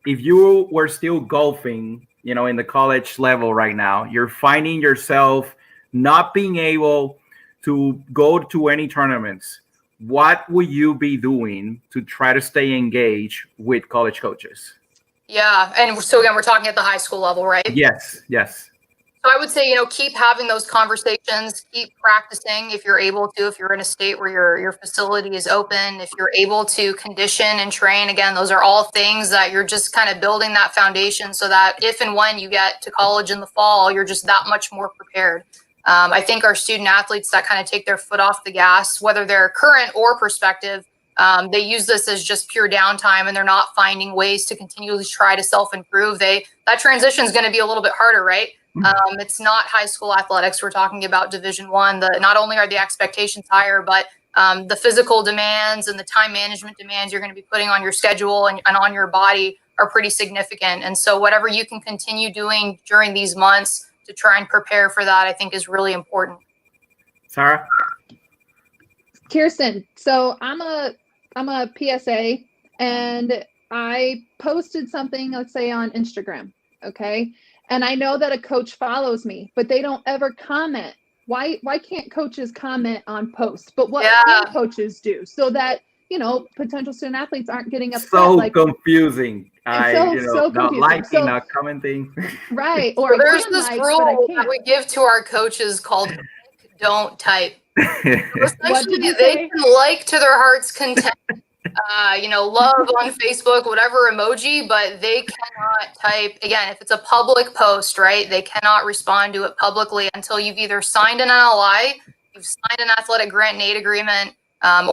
if you were still golfing, in the college level right now, you're finding yourself not being able to go to any tournaments, what would you be doing to try to stay engaged with college coaches? Yeah. And so again, we're talking at the high school level, right? Yes. So I would say, keep having those conversations, keep practicing if you're able to, if you're in a state where your facility is open, if you're able to condition and train. Again, those are all things that you're just kind of building that foundation so that if and when you get to college in the fall, you're just that much more prepared. I think our student athletes that kind of take their foot off the gas, whether they're current or prospective, they use this as just pure downtime and they're not finding ways to continually try to self-improve. That transition is going to be a little bit harder, right? It's not high school athletics. We're talking about Division I. Not only are the expectations higher, but the physical demands and the time management demands you're going to be putting on your schedule and on your body are pretty significant. And so whatever you can continue doing during these months to try and prepare for that, I think is really important. Sarah? Kirsten, so I'm a PSA and I posted something, let's say on Instagram, okay? And I know that a coach follows me, but they don't ever comment. Why can't coaches comment on posts? But what can coaches do so that, potential student athletes aren't getting upset? So confusing. So not confusing. liking, not commenting. Right. Or there's this rule that we give to our coaches called don't type. Essentially, they can like to their heart's content. Love on Facebook, whatever emoji, but they cannot type. Again, if it's a public post, right, they cannot respond to it publicly until you've either signed an NLI, you've signed an athletic grant and aid agreement,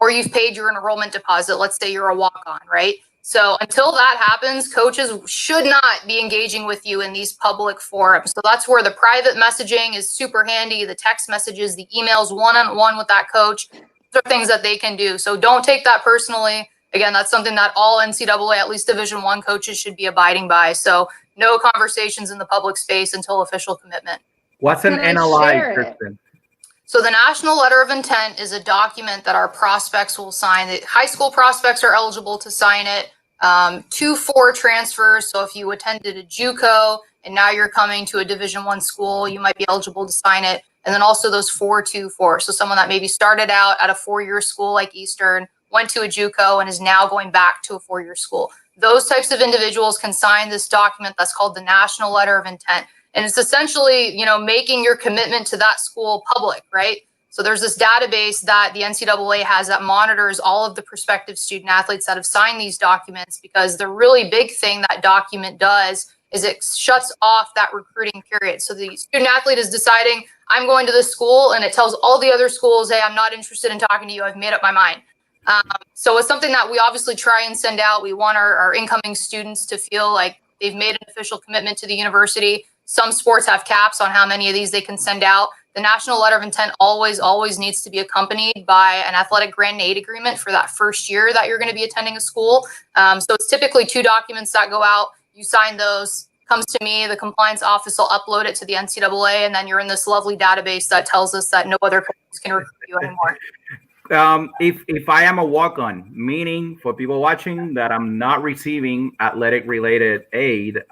or you've paid your enrollment deposit. Let's say you're a walk-on, right? So until that happens, coaches should not be engaging with you in these public forums. So that's where the private messaging is super handy, the text messages, the emails one-on-one with that coach. Those are things that they can do. So don't take that personally. Again, that's something that all NCAA, at least Division I coaches should be abiding by. So no conversations in the public space until official commitment. What's an NLI, Kristen? So the National Letter of Intent is a document that our prospects will sign. The high school prospects are eligible to sign it. 2-4 transfers. So if you attended a JUCO and now you're coming to a Division I school, you might be eligible to sign it. And then also those 4-2-4. So someone that maybe started out at a 4-year school like Eastern, went to a JUCO and is now going back to a 4-year school. Those types of individuals can sign this document that's called the National Letter of Intent. And it's essentially, making your commitment to that school public, right? So there's this database that the NCAA has that monitors all of the prospective student athletes that have signed these documents, because the really big thing that document does is it shuts off that recruiting period. So the student athlete is deciding, I'm going to this school, and it tells all the other schools, hey, I'm not interested in talking to you. I've made up my mind. So it's something that we obviously try and send out. We want our incoming students to feel like they've made an official commitment to the university. Some sports have caps on how many of these they can send out. The National Letter of Intent always needs to be accompanied by an athletic grant and aid agreement for that first year that you're going to be attending a school. So it's typically 2 documents that go out. You sign those, comes to me, the compliance office will upload it to the NCAA, and then you're in this lovely database that tells us that no other coaches can recruit you anymore. If I am a walk-on, meaning for people watching that I'm not receiving athletic-related aid,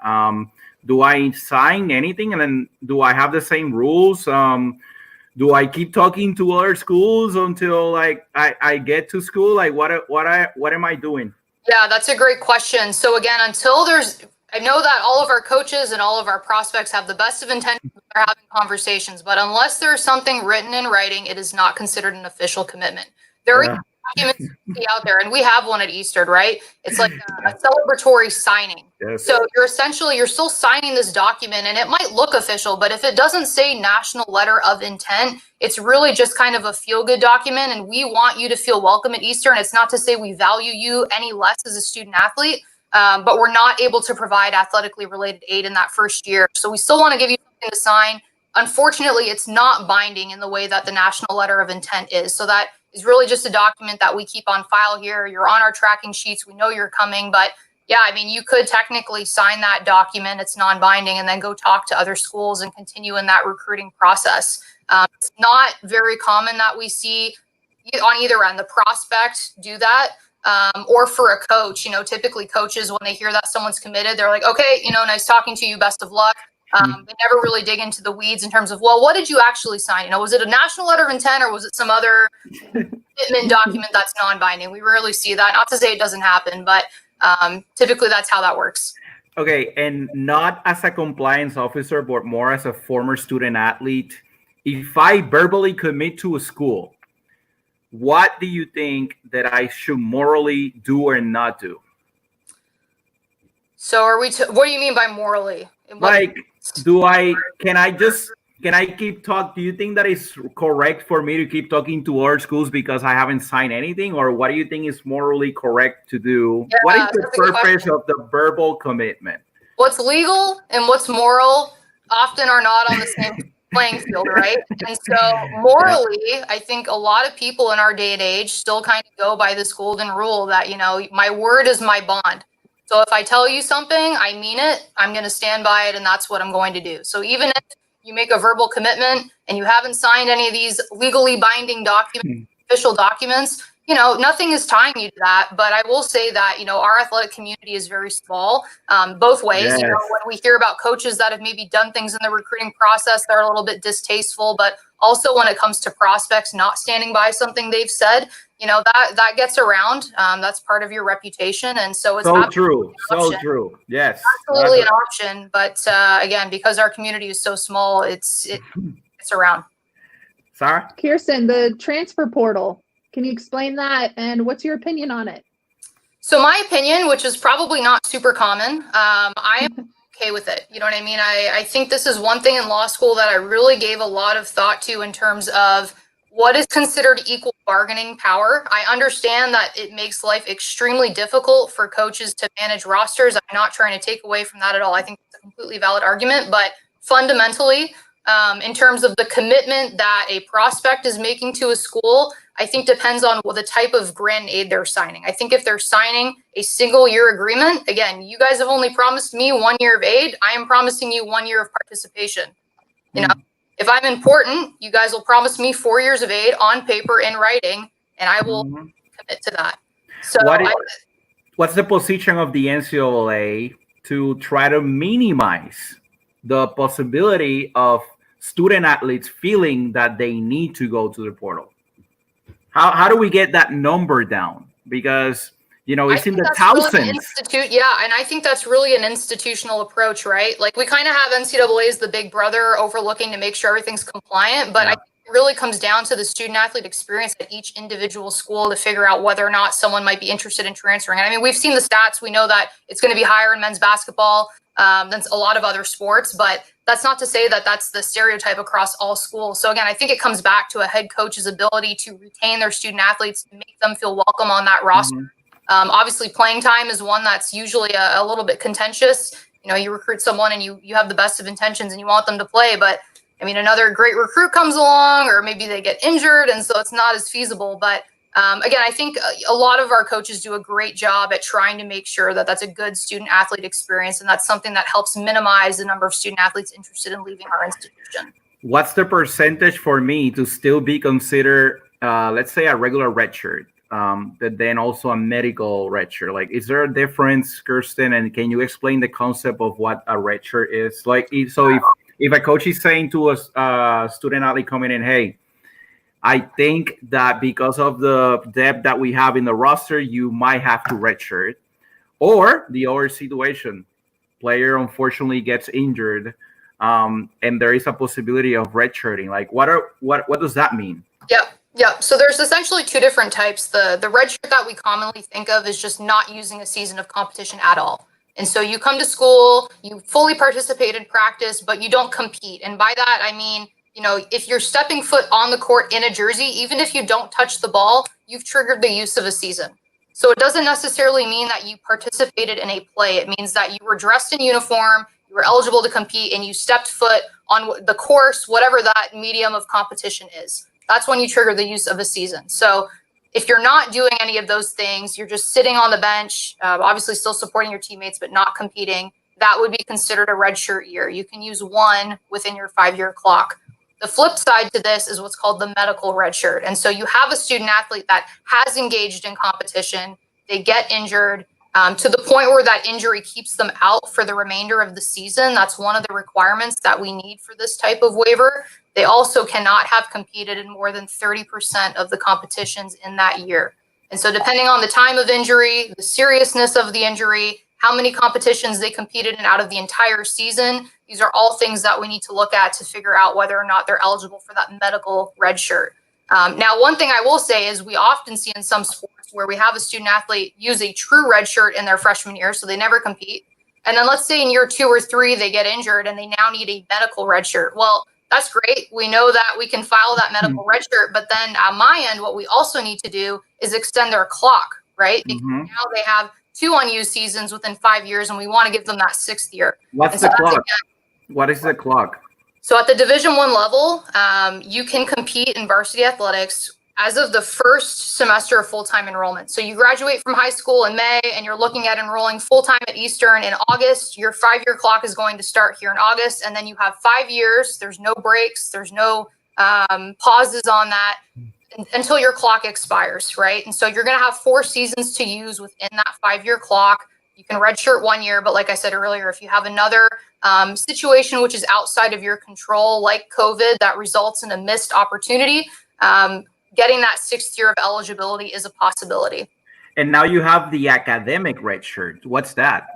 do I sign anything, and then do I have the same rules? Do I keep talking to other schools until I get to school? What am I doing? Yeah, that's a great question. So again, I know that all of our coaches and all of our prospects have the best of intentions when they're having conversations, but unless there's something written in writing, it is not considered an official commitment. There are documents out there, and we have one at Eastern, right? It's like a celebratory signing. Yes. So you're still signing this document, and it might look official, but if it doesn't say National Letter of Intent, it's really just kind of a feel-good document, and we want you to feel welcome at Eastern. It's not to say we value you any less as a student athlete, but we're not able to provide athletically related aid in that first year. So we still want to give you something to sign. unfortunately, it's not binding in the way that the national letter of intent is. So that is really just a document that we keep on file here. You're on our tracking sheets. We know you're coming, but yeah, I mean, you could technically sign that document. It's non-binding, and then go talk to other schools and continue in that recruiting process. It's not very common that we see on either end, the prospect do that, or for a coach. Typically coaches, when they hear that someone's committed, they're like, okay, nice talking to you, best of luck. They never really dig into the weeds in terms of, well, what did you actually sign? Was it a national letter of intent, or was it some other commitment document that's non-binding? We rarely see that. Not to say it doesn't happen, but typically that's how that works. Okay, and not as a compliance officer, but more as a former student athlete, if I verbally commit to a school, what do you think that I should morally do or not do? So what do you mean by morally? Like, can I keep talking? Do you think that it's correct for me to keep talking to other schools because I haven't signed anything? Or what do you think is morally correct to do? Yeah, what is the purpose of the verbal commitment? What's legal and what's moral often are not on the same playing field, right? And so morally, I think a lot of people in our day and age still kind of go by this golden rule that, my word is my bond. So if I tell you something, I mean it, I'm going to stand by it, and that's what I'm going to do. So even if you make a verbal commitment and you haven't signed any of these legally binding documents, official documents, nothing is tying you to that. But I will say that, our athletic community is very small, both ways. Yes. When we hear about coaches that have maybe done things in the recruiting process that are a little bit distasteful, but also when it comes to prospects not standing by something they've said, that gets around. That's part of your reputation. And so it's so true. So true. Yes. Absolutely an option. But again, because our community is so small, it's around. Sarah? Kirsten, the transfer portal. Can you explain that, and what's your opinion on it? So my opinion, which is probably not super common, I am okay with it. You know what I mean? I think this is one thing in law school that I really gave a lot of thought to in terms of what is considered equal bargaining power. I understand that it makes life extremely difficult for coaches to manage rosters. I'm not trying to take away from that at all. I think it's a completely valid argument, but fundamentally, in terms of the commitment that a prospect is making to a school, I think depends on the type of grant aid they're signing. I think if they're signing a single year agreement, again, you guys have only promised me 1 year of aid. I am promising you 1 year of participation. If I'm important, you guys will promise me 4 years of aid on paper in writing, and I will commit to that. So what's the position of the NCAA to try to minimize the possibility of student athletes feeling that they need to go to the portal? How do we get that number down? Because it's in the thousands. Really and I think that's really an institutional approach, right? Like, we kind of have NCAA as the big brother overlooking to make sure everything's compliant, but I think it really comes down to the student athlete experience at each individual school to figure out whether or not someone might be interested in transferring. And I mean, we've seen the stats. We know that it's going to be higher in men's basketball than a lot of other sports, but that's not to say that that's the stereotype across all schools. So again, I think it comes back to a head coach's ability to retain their student athletes, to make them feel welcome on that roster. Obviously, playing time is one that's usually a little bit contentious. You recruit someone and you have the best of intentions and you want them to play, but I mean, another great recruit comes along, or maybe they get injured, and so it's not as feasible. But again, I think a lot of our coaches do a great job at trying to make sure that that's a good student athlete experience, and that's something that helps minimize the number of student athletes interested in leaving our institution. What's the percentage for me to still be considered, let's say, a regular redshirt? But then also a medical redshirt? Like, is there a difference, Kirsten? And can you explain the concept of what a redshirt is? Like, if a coach is saying to a student athlete coming in, hey, I think that because of the depth that we have in the roster, you might have to redshirt. Or the other situation, player unfortunately gets injured, and there is a possibility of redshirting. Like, what does that mean? Yeah. So there's essentially two different types. The redshirt that we commonly think of is just not using a season of competition at all. And so you come to school, you fully participate in practice, but you don't compete. And by that, I mean, if you're stepping foot on the court in a jersey, even if you don't touch the ball, you've triggered the use of a season. So it doesn't necessarily mean that you participated in a play. It means that you were dressed in uniform, you were eligible to compete, and you stepped foot on the course, whatever that medium of competition is. That's when you trigger the use of a season. So if you're not doing any of those things, you're just sitting on the bench, obviously still supporting your teammates, but not competing, that would be considered a redshirt year. You can use one within your 5-year clock. The flip side to this is what's called the medical redshirt. And so you have a student athlete that has engaged in competition, they get injured to the point where that injury keeps them out for the remainder of the season. That's one of the requirements that we need for this type of waiver. They also cannot have competed in more than 30% of the competitions in that year. And so depending on the time of injury, the seriousness of the injury, how many competitions they competed in out of the entire season, these are all things that we need to look at to figure out whether or not they're eligible for that medical red shirt. Now, one thing I will say is we often see in some sports where we have a student athlete use a true red shirt in their freshman year, so they never compete. And then let's say in year 2 or 3, they get injured and they now need a medical red shirt. Well, that's great. We know that we can file that medical red shirt, but then on my end, what we also need to do is extend their clock, right? Because now they have 2 unused seasons within 5 years, and we want to give them that 6th year. What's the clock? What is the clock? So at the Division I level, you can compete in varsity athletics as of the first semester of full-time enrollment. So you graduate from high school in May, and you're looking at enrolling full-time at Eastern in August. Your 5-year clock is going to start here in August, and then you have 5 years. There's no breaks. There's no pauses on that until your clock expires, right? And so you're going to have 4 seasons to use within that 5-year clock. You can redshirt 1 year, but like I said earlier, if you have another situation which is outside of your control, like COVID, that results in a missed opportunity, getting that 6th year of eligibility is a possibility. And now you have the academic red shirt. What's that?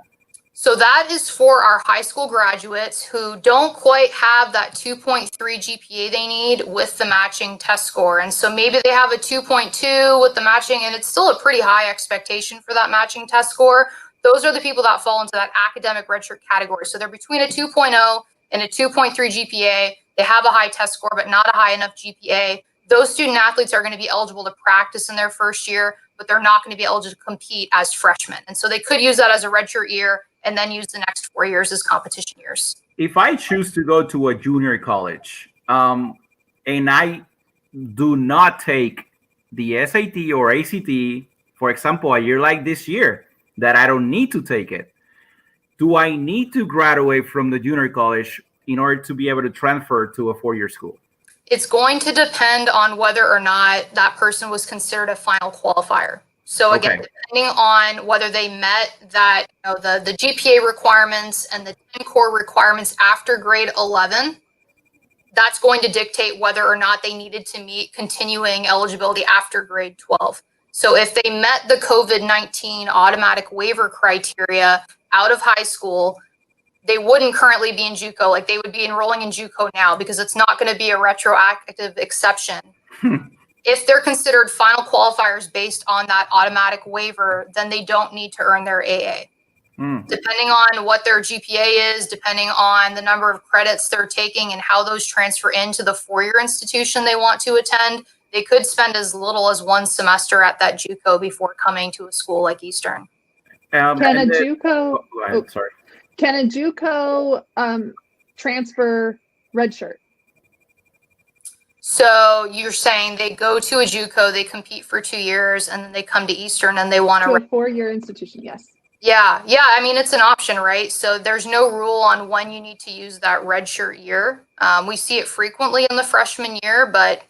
So that is for our high school graduates who don't quite have that 2.3 GPA they need with the matching test score. And so maybe they have a 2.2 with the matching, and it's still a pretty high expectation for that matching test score. Those are the people that fall into that academic redshirt category. So they're between a 2.0 and a 2.3 GPA. They have a high test score, but not a high enough GPA. Those student athletes are going to be eligible to practice in their first year, but they're not going to be eligible to compete as freshmen. And so they could use that as a redshirt year and then use the next 4 years as competition years. If I choose to go to a junior college and I do not take the SAT or ACT, for example, a year like this year, that I don't need to take it, do I need to graduate from the junior college in order to be able to transfer to a 4-year school? It's going to depend on whether or not that person was considered a final qualifier. So again, depending on whether they met that, the GPA requirements and the 10 core requirements after grade 11, that's going to dictate whether or not they needed to meet continuing eligibility after grade 12. So if they met the COVID-19 automatic waiver criteria out of high school, they wouldn't currently be in JUCO. Like they would be enrolling in JUCO now because it's not going to be a retroactive exception. If they're considered final qualifiers based on that automatic waiver, then they don't need to earn their AA. Depending on what their GPA is, depending on the number of credits they're taking and how those transfer into the 4-year institution they want to attend, they could spend as little as 1 semester at that JUCO before coming to a school like Eastern. Can a JUCO transfer redshirt? So you're saying they go to a JUCO, they compete for 2 years, and then they come to Eastern and they want to a 4-year institution, yes. Yeah. I mean, it's an option, right? So there's no rule on when you need to use that redshirt year. We see it frequently in the freshman year, but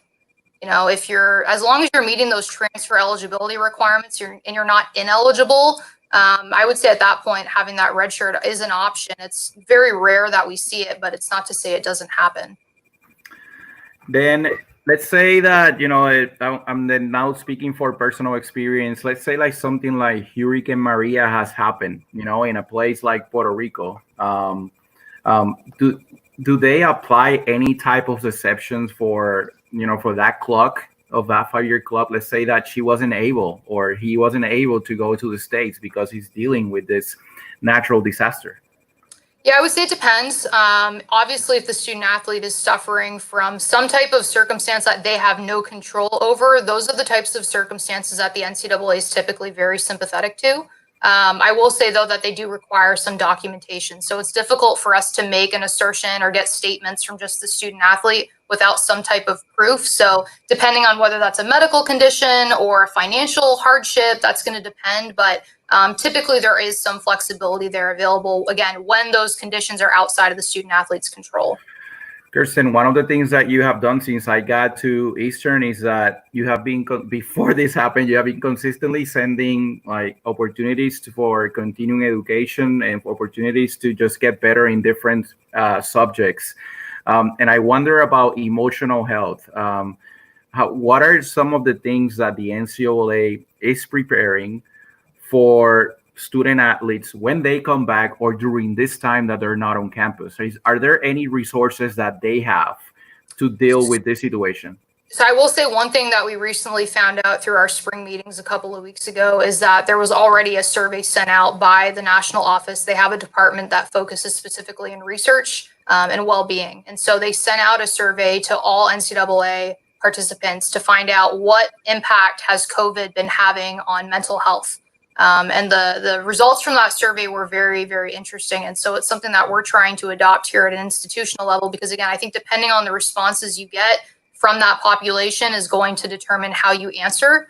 if as long as you're meeting those transfer eligibility requirements, you're not ineligible. I would say at that point, having that red shirt is an option. It's very rare that we see it, but it's not to say it doesn't happen. Then let's say that, I'm then now speaking for personal experience. Let's say like something like Hurricane Maria has happened, in a place like Puerto Rico. Do they apply any type of exceptions for that clock of that 5-year clock? Let's say that she wasn't able or he wasn't able to go to the States because he's dealing with this natural disaster. Yeah, I would say it depends. Obviously, if the student athlete is suffering from some type of circumstance that they have no control over, those are the types of circumstances that the NCAA is typically very sympathetic to. I will say, though, that they do require some documentation. So it's difficult for us to make an assertion or get statements from just the student athlete without some type of proof. So depending on whether that's a medical condition or a financial hardship, that's going to depend. But typically there is some flexibility there available, again, when those conditions are outside of the student athlete's control. Kirsten, one of the things that you have done since I got to Eastern is that you have been, before this happened, you have been consistently sending like opportunities for continuing education and opportunities to just get better in different subjects. And I wonder about emotional health. What are some of the things that the NCAA is preparing for student athletes when they come back or during this time that they're not on campus? Are there any resources that they have to deal with this situation? So I will say one thing that we recently found out through our spring meetings a couple of weeks ago is that there was already a survey sent out by the national office. They have a department that focuses specifically in research and well-being. And so they sent out a survey to all NCAA participants to find out what impact has COVID been having on mental health. And the results from that survey were very, very interesting. And so it's something that we're trying to adopt here at an institutional level, because again, I think depending on the responses you get from that population is going to determine how you answer.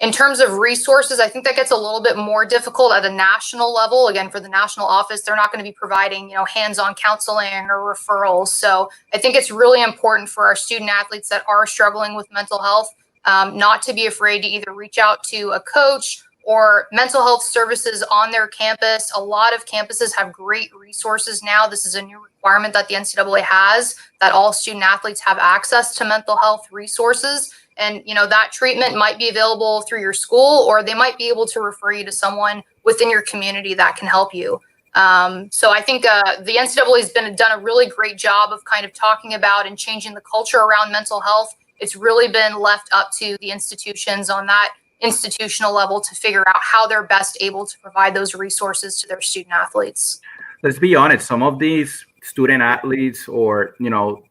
In terms of resources, I think that gets a little bit more difficult at a national level. Again, for the national office, they're not going to be providing, hands-on counseling or referrals. So I think it's really important for our student athletes that are struggling with mental health not to be afraid to either reach out to a coach or mental health services on their campus. A lot of campuses have great resources now. This is a new requirement that the NCAA has, that all student athletes have access to mental health resources. And, that treatment might be available through your school, or they might be able to refer you to someone within your community that can help you. So I think the NCAA has done a really great job of kind of talking about and changing the culture around mental health. It's really been left up to the institutions on that institutional level to figure out how they're best able to provide those resources to their student athletes. Let's be honest, some of these student athletes or,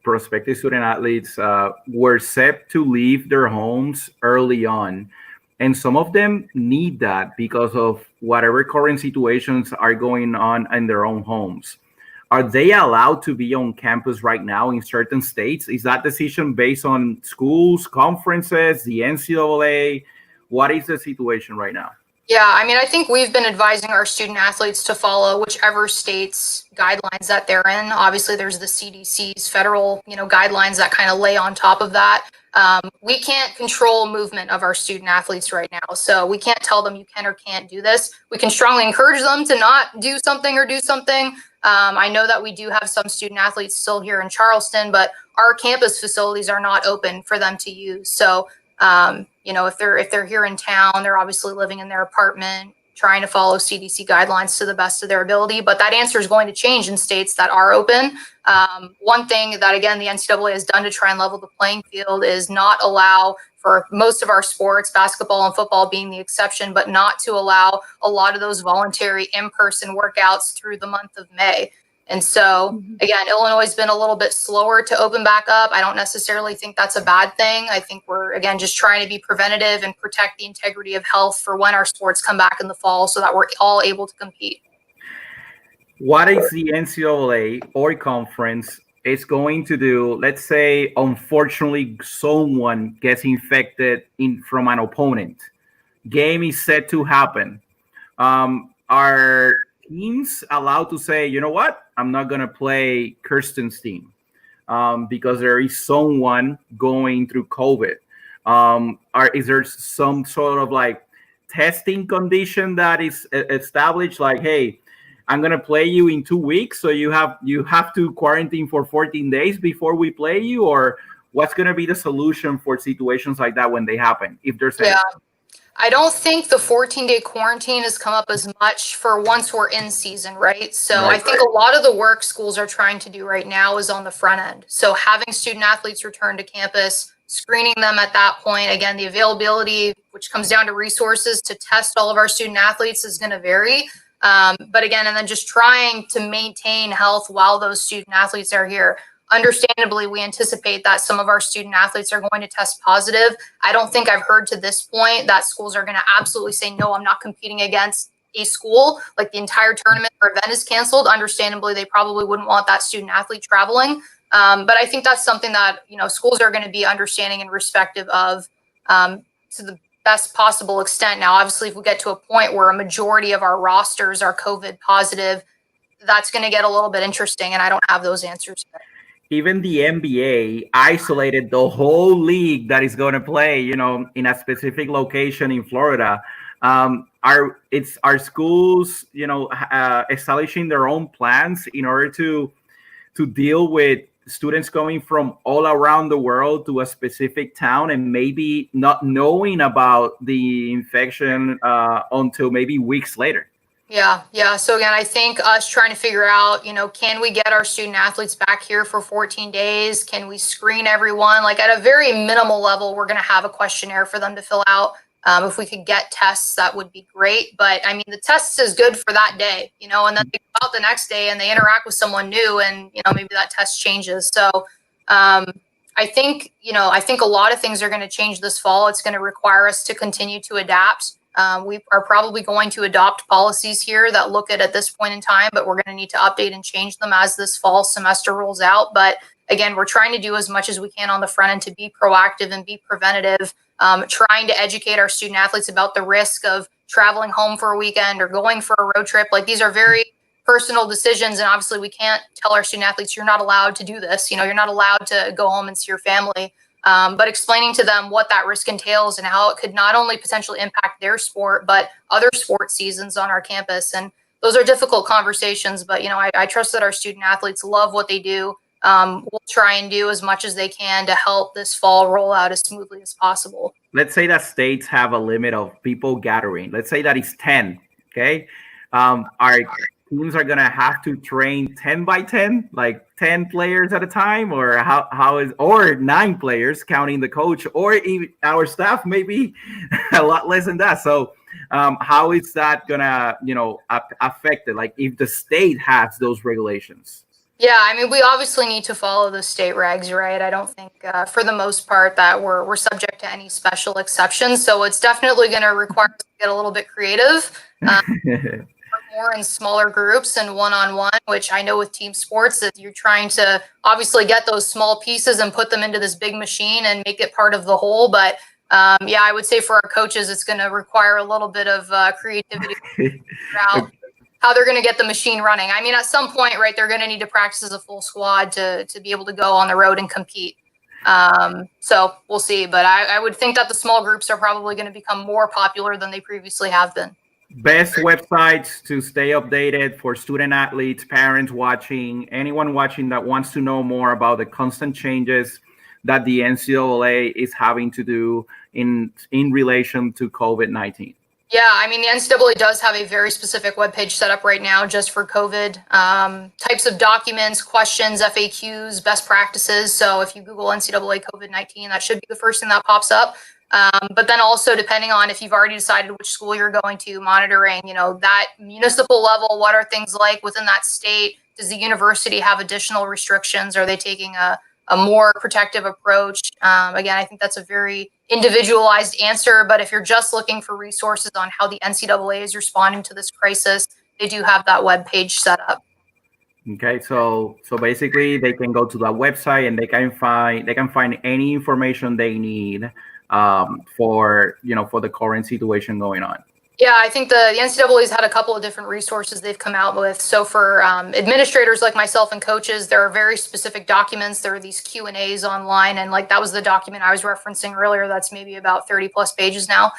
prospective student athletes were set to leave their homes early on. And some of them need that because of whatever current situations are going on in their own homes. Are they allowed to be on campus right now in certain states? Is that decision based on schools, conferences, the NCAA? What is the situation right now? Yeah, I think we've been advising our student athletes to follow whichever state's guidelines that they're in. Obviously, there's the CDC's federal, guidelines that kind of lay on top of that. We can't control movement of our student athletes right now. So we can't tell them you can or can't do this. We can strongly encourage them to not do something or do something. I know that we do have some student athletes still here in Charleston, but our campus facilities are not open for them to use. So if they're here in town, they're obviously living in their apartment, trying to follow CDC guidelines to the best of their ability. But that answer is going to change in states that are open. One thing that, again, the NCAA has done to try and level the playing field is not allow, for most of our sports, basketball and football being the exception, but not to allow a lot of those voluntary in-person workouts through the month of May. And so, again, Illinois has been a little bit slower to open back up. I don't necessarily think that's a bad thing. I think we're, again, just trying to be preventative and protect the integrity of health for when our sports come back in the fall so that we're all able to compete. What is the NCAA or conference is going to do? Let's say, unfortunately, someone gets infected from an opponent. Game is set to happen. Are teams allowed to say, you know what, I'm not going to play Kirsten's team because there is someone going through COVID? Is there some sort of like testing condition that is established? Like, hey, I'm going to play you in 2 weeks, so you have to quarantine for 14 days before we play you? Or what's going to be the solution for situations like that when they happen, if there's any? I don't think the 14-day quarantine has come up as much for once we're in season, right? So right. I think a lot of the work schools are trying to do right now is on the front end. So having student athletes return to campus, screening them at that point. Again, the availability, which comes down to resources to test all of our student athletes, is going to vary. But again, and then just trying to maintain health while those student athletes are here. understandably, we anticipate that some of our student athletes are going to test positive. I don't think I've heard to this point that schools are going to absolutely say, no, I'm not competing against a school. Like the entire tournament or event is canceled. Understandably, they probably wouldn't want that student athlete traveling. But I think that's something that, schools are going to be understanding and respective of to the best possible extent. Now, obviously, if we get to a point where a majority of our rosters are COVID positive, that's going to get a little bit interesting, and I don't have those answers yet. Even the NBA isolated the whole league that is going to play, in a specific location in Florida. Are schools, establishing their own plans in order to deal with students coming from all around the world to a specific town and maybe not knowing about the infection until maybe weeks later? Yeah. So again, I think us trying to figure out, can we get our student athletes back here for 14 days? Can we screen everyone? Like at a very minimal level, we're going to have a questionnaire for them to fill out. If we could get tests, that would be great. But I mean, the test is good for that day, and then they go out the next day and they interact with someone new and, maybe that test changes. So I think a lot of things are going to change this fall. It's going to require us to continue to adapt. We are probably going to adopt policies here that look at this point in time, but we're going to need to update and change them as this fall semester rolls out. But again, we're trying to do as much as we can on the front end to be proactive and be preventative, trying to educate our student athletes about the risk of traveling home for a weekend or going for a road trip. Like these are very personal decisions. And obviously we can't tell our student athletes, you're not allowed to do this. You're not allowed to go home and see your family. But explaining to them what that risk entails and how it could not only potentially impact their sport, but other sports seasons on our campus. And those are difficult conversations, but, I trust that our student athletes love what they do. We'll try and do as much as they can to help this fall roll out as smoothly as possible. Let's say that states have a limit of people gathering. Let's say that it's 10. Okay. Our teams are going to have to train 10 by 10, like 10 players at a time, or or 9 players counting the coach, or even our staff, maybe a lot less than that. So how is that going to, affect it? Like if the state has those regulations? Yeah, I mean, we obviously need to follow the state regs, right? I don't think, for the most part, that we're subject to any special exceptions. So it's definitely going to require us to get a little bit creative, more in smaller groups and one-on-one. Which I know with team sports that you're trying to obviously get those small pieces and put them into this big machine and make it part of the whole. But I would say for our coaches, it's going to require a little bit of creativity throughout how they're going to get the machine running. I mean, at some point, right, they're going to need to practice as a full squad to be able to go on the road and compete. So we'll see. But I would think that the small groups are probably going to become more popular than they previously have been. Best websites to stay updated for student athletes, parents watching, anyone watching that wants to know more about the constant changes that the NCAA is having to do in relation to COVID-19. Yeah, I mean, the NCAA does have a very specific webpage set up right now just for COVID. Types of documents, questions, FAQs, best practices. So if you Google NCAA COVID-19, that should be the first thing that pops up. But then also, depending on if you've already decided which school you're going to, monitoring, that municipal level, what are things like within that state? Does the university have additional restrictions? Are they taking a more protective approach? Again, I think that's a very individualized answer, but if you're just looking for resources on how the NCAA is responding to this crisis, they do have that web page set up. Okay, so basically they can go to that website and they can find any information they need for the current situation going on. Yeah, I think the NCAA has had a couple of different resources they've come out with. So for administrators like myself and coaches, there are very specific documents. There are these Q&As online. And like that was the document I was referencing earlier. That's maybe about 30 plus pages now.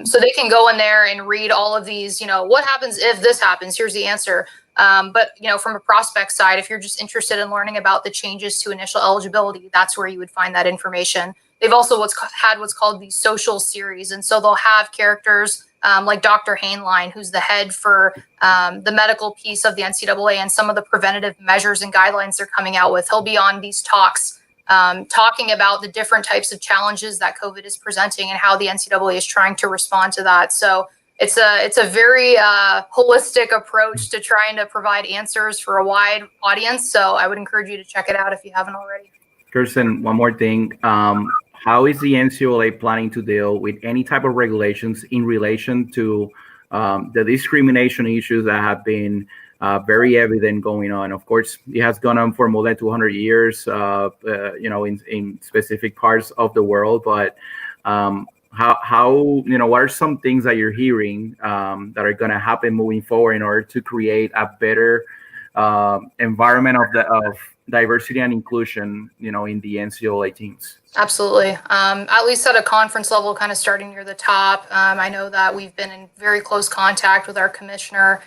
So they can go in there and read all of these, what happens if this happens? Here's the answer. But, from a prospect side, if you're just interested in learning about the changes to initial eligibility, that's where you would find that information. They've also had what's called the social series. And so they'll have characters like Dr. Hainline, who's the head for the medical piece of the NCAA and some of the preventative measures and guidelines they're coming out with. He'll be on these talks talking about the different types of challenges that COVID is presenting and how the NCAA is trying to respond to that. So it's a very holistic approach to trying to provide answers for a wide audience. So I would encourage you to check it out if you haven't already. Kirsten, one more thing. How is the NCAA planning to deal with any type of regulations in relation to the discrimination issues that have been very evident going on? Of course, it has gone on for more than 200 years, in specific parts of the world. But what are some things that you're hearing that are going to happen moving forward in order to create a better environment of diversity and inclusion, in the NCAA teams? Absolutely. At least at a conference level, kind of starting near the top. I know that we've been in very close contact with our commissioner,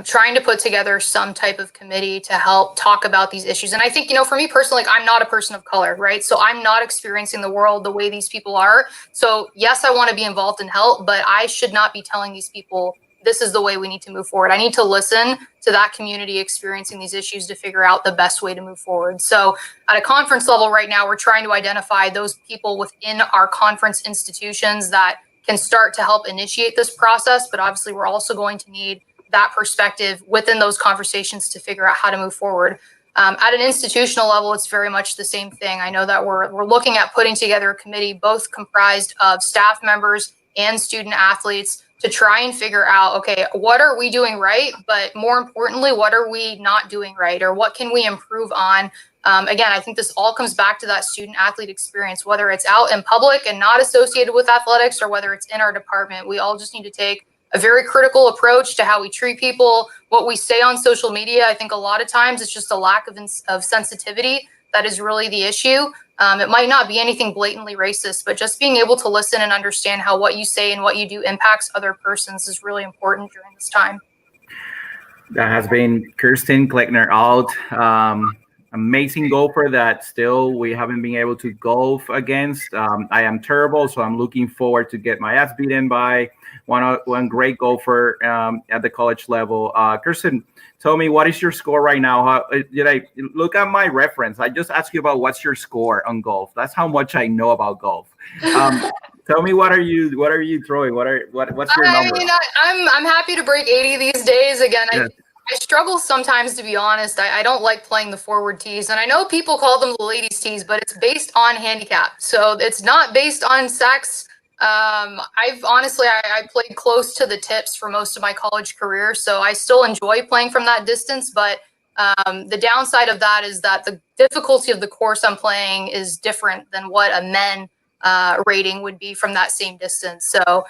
trying to put together some type of committee to help talk about these issues. And I think, for me personally, I'm not a person of color, right? So I'm not experiencing the world the way these people are. So yes, I want to be involved and help, but I should not be telling these people this is the way we need to move forward. I need to listen to that community experiencing these issues to figure out the best way to move forward. So at a conference level right now, we're trying to identify those people within our conference institutions that can start to help initiate this process. But obviously, we're also going to need that perspective within those conversations to figure out how to move forward. At an institutional level, it's very much the same thing. I know that we're looking at putting together a committee, both comprised of staff members and student athletes, to try and figure out, okay, what are we doing right? But more importantly, what are we not doing right? Or what can we improve on? Again, I think this all comes back to that student athlete experience, whether it's out in public and not associated with athletics, or whether it's in our department. We all just need to take a very critical approach to how we treat people, what we say on social media. I think a lot of times it's just a lack of sensitivity that is really the issue. It might not be anything blatantly racist, but just being able to listen and understand how what you say and what you do impacts other persons is really important during this time. That has been Kirsten Kleckner-Alt, amazing golfer that still we haven't been able to golf against. I am terrible, so I'm looking forward to get my ass beaten by one great golfer at the college level. Kirsten, tell me, what is your score right now? Did I look at my reference? I just asked you about what's your score on golf. That's how much I know about golf. Tell me, what are you throwing? What's your number? I'm happy to break 80 these days. Again, yeah. I struggle sometimes, to be honest. I don't like playing the forward tees, and I know people call them the ladies' tees, but it's based on handicap, so it's not based on sex. I've honestly, I played close to the tips for most of my college career, so I still enjoy playing from that distance. But the downside of that is that the difficulty of the course I'm playing is different than what a men rating would be from that same distance. So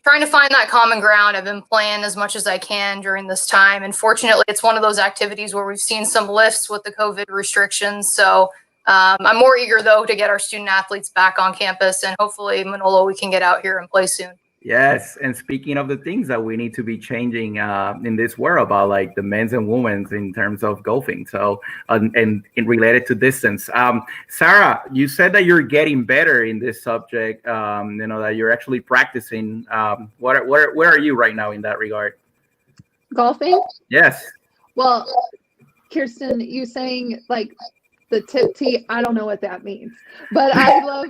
trying to find that common ground. I've been playing as much as I can during this time. And fortunately, it's one of those activities where we've seen some lifts with the COVID restrictions. So I'm more eager, though, to get our student athletes back on campus, and hopefully, Manolo, we can get out here and play soon. Yes, and speaking of the things that we need to be changing in this world about like the men's and women's in terms of golfing, so and related to distance. Sarah, you said that you're getting better in this subject. That you're actually practicing. Where are you right now in that regard? Golfing? Yes. Well, Kirsten, you saying like the tip tee, I don't know what that means, but I love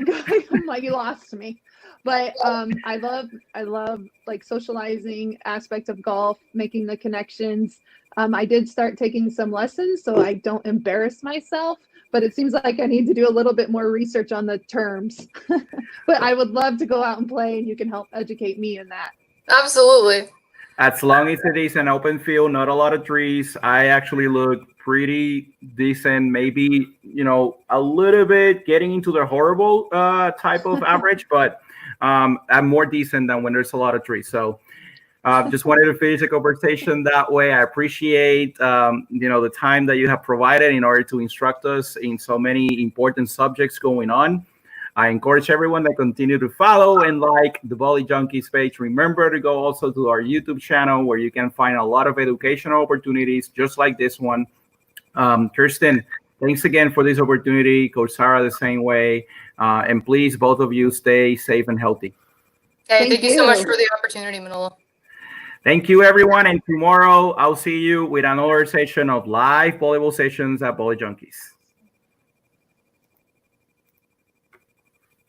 I'm like, you lost me. But I love like socializing aspect of golf, making the connections. I did start taking some lessons so I don't embarrass myself, but it seems like I need to do a little bit more research on the terms. But I would love to go out and play, and you can help educate me in that. Absolutely. As long as it is an open field, not a lot of trees, I actually look pretty decent. Maybe, a little bit getting into the horrible type of average, but I'm more decent than when there's a lot of trees. So just wanted to finish the conversation that way. I appreciate, the time that you have provided in order to instruct us in so many important subjects going on. I encourage everyone to continue to follow and like the Volley Junkies page. Remember to go also to our YouTube channel, where you can find a lot of educational opportunities just like this one. Kirsten, thanks again for this opportunity. Coach Sarah, the same way. And please, both of you, stay safe and healthy. Hey, thank you so much for the opportunity, Manolo. Thank you, everyone. And tomorrow, I'll see you with another session of live volleyball sessions at Volley Junkies.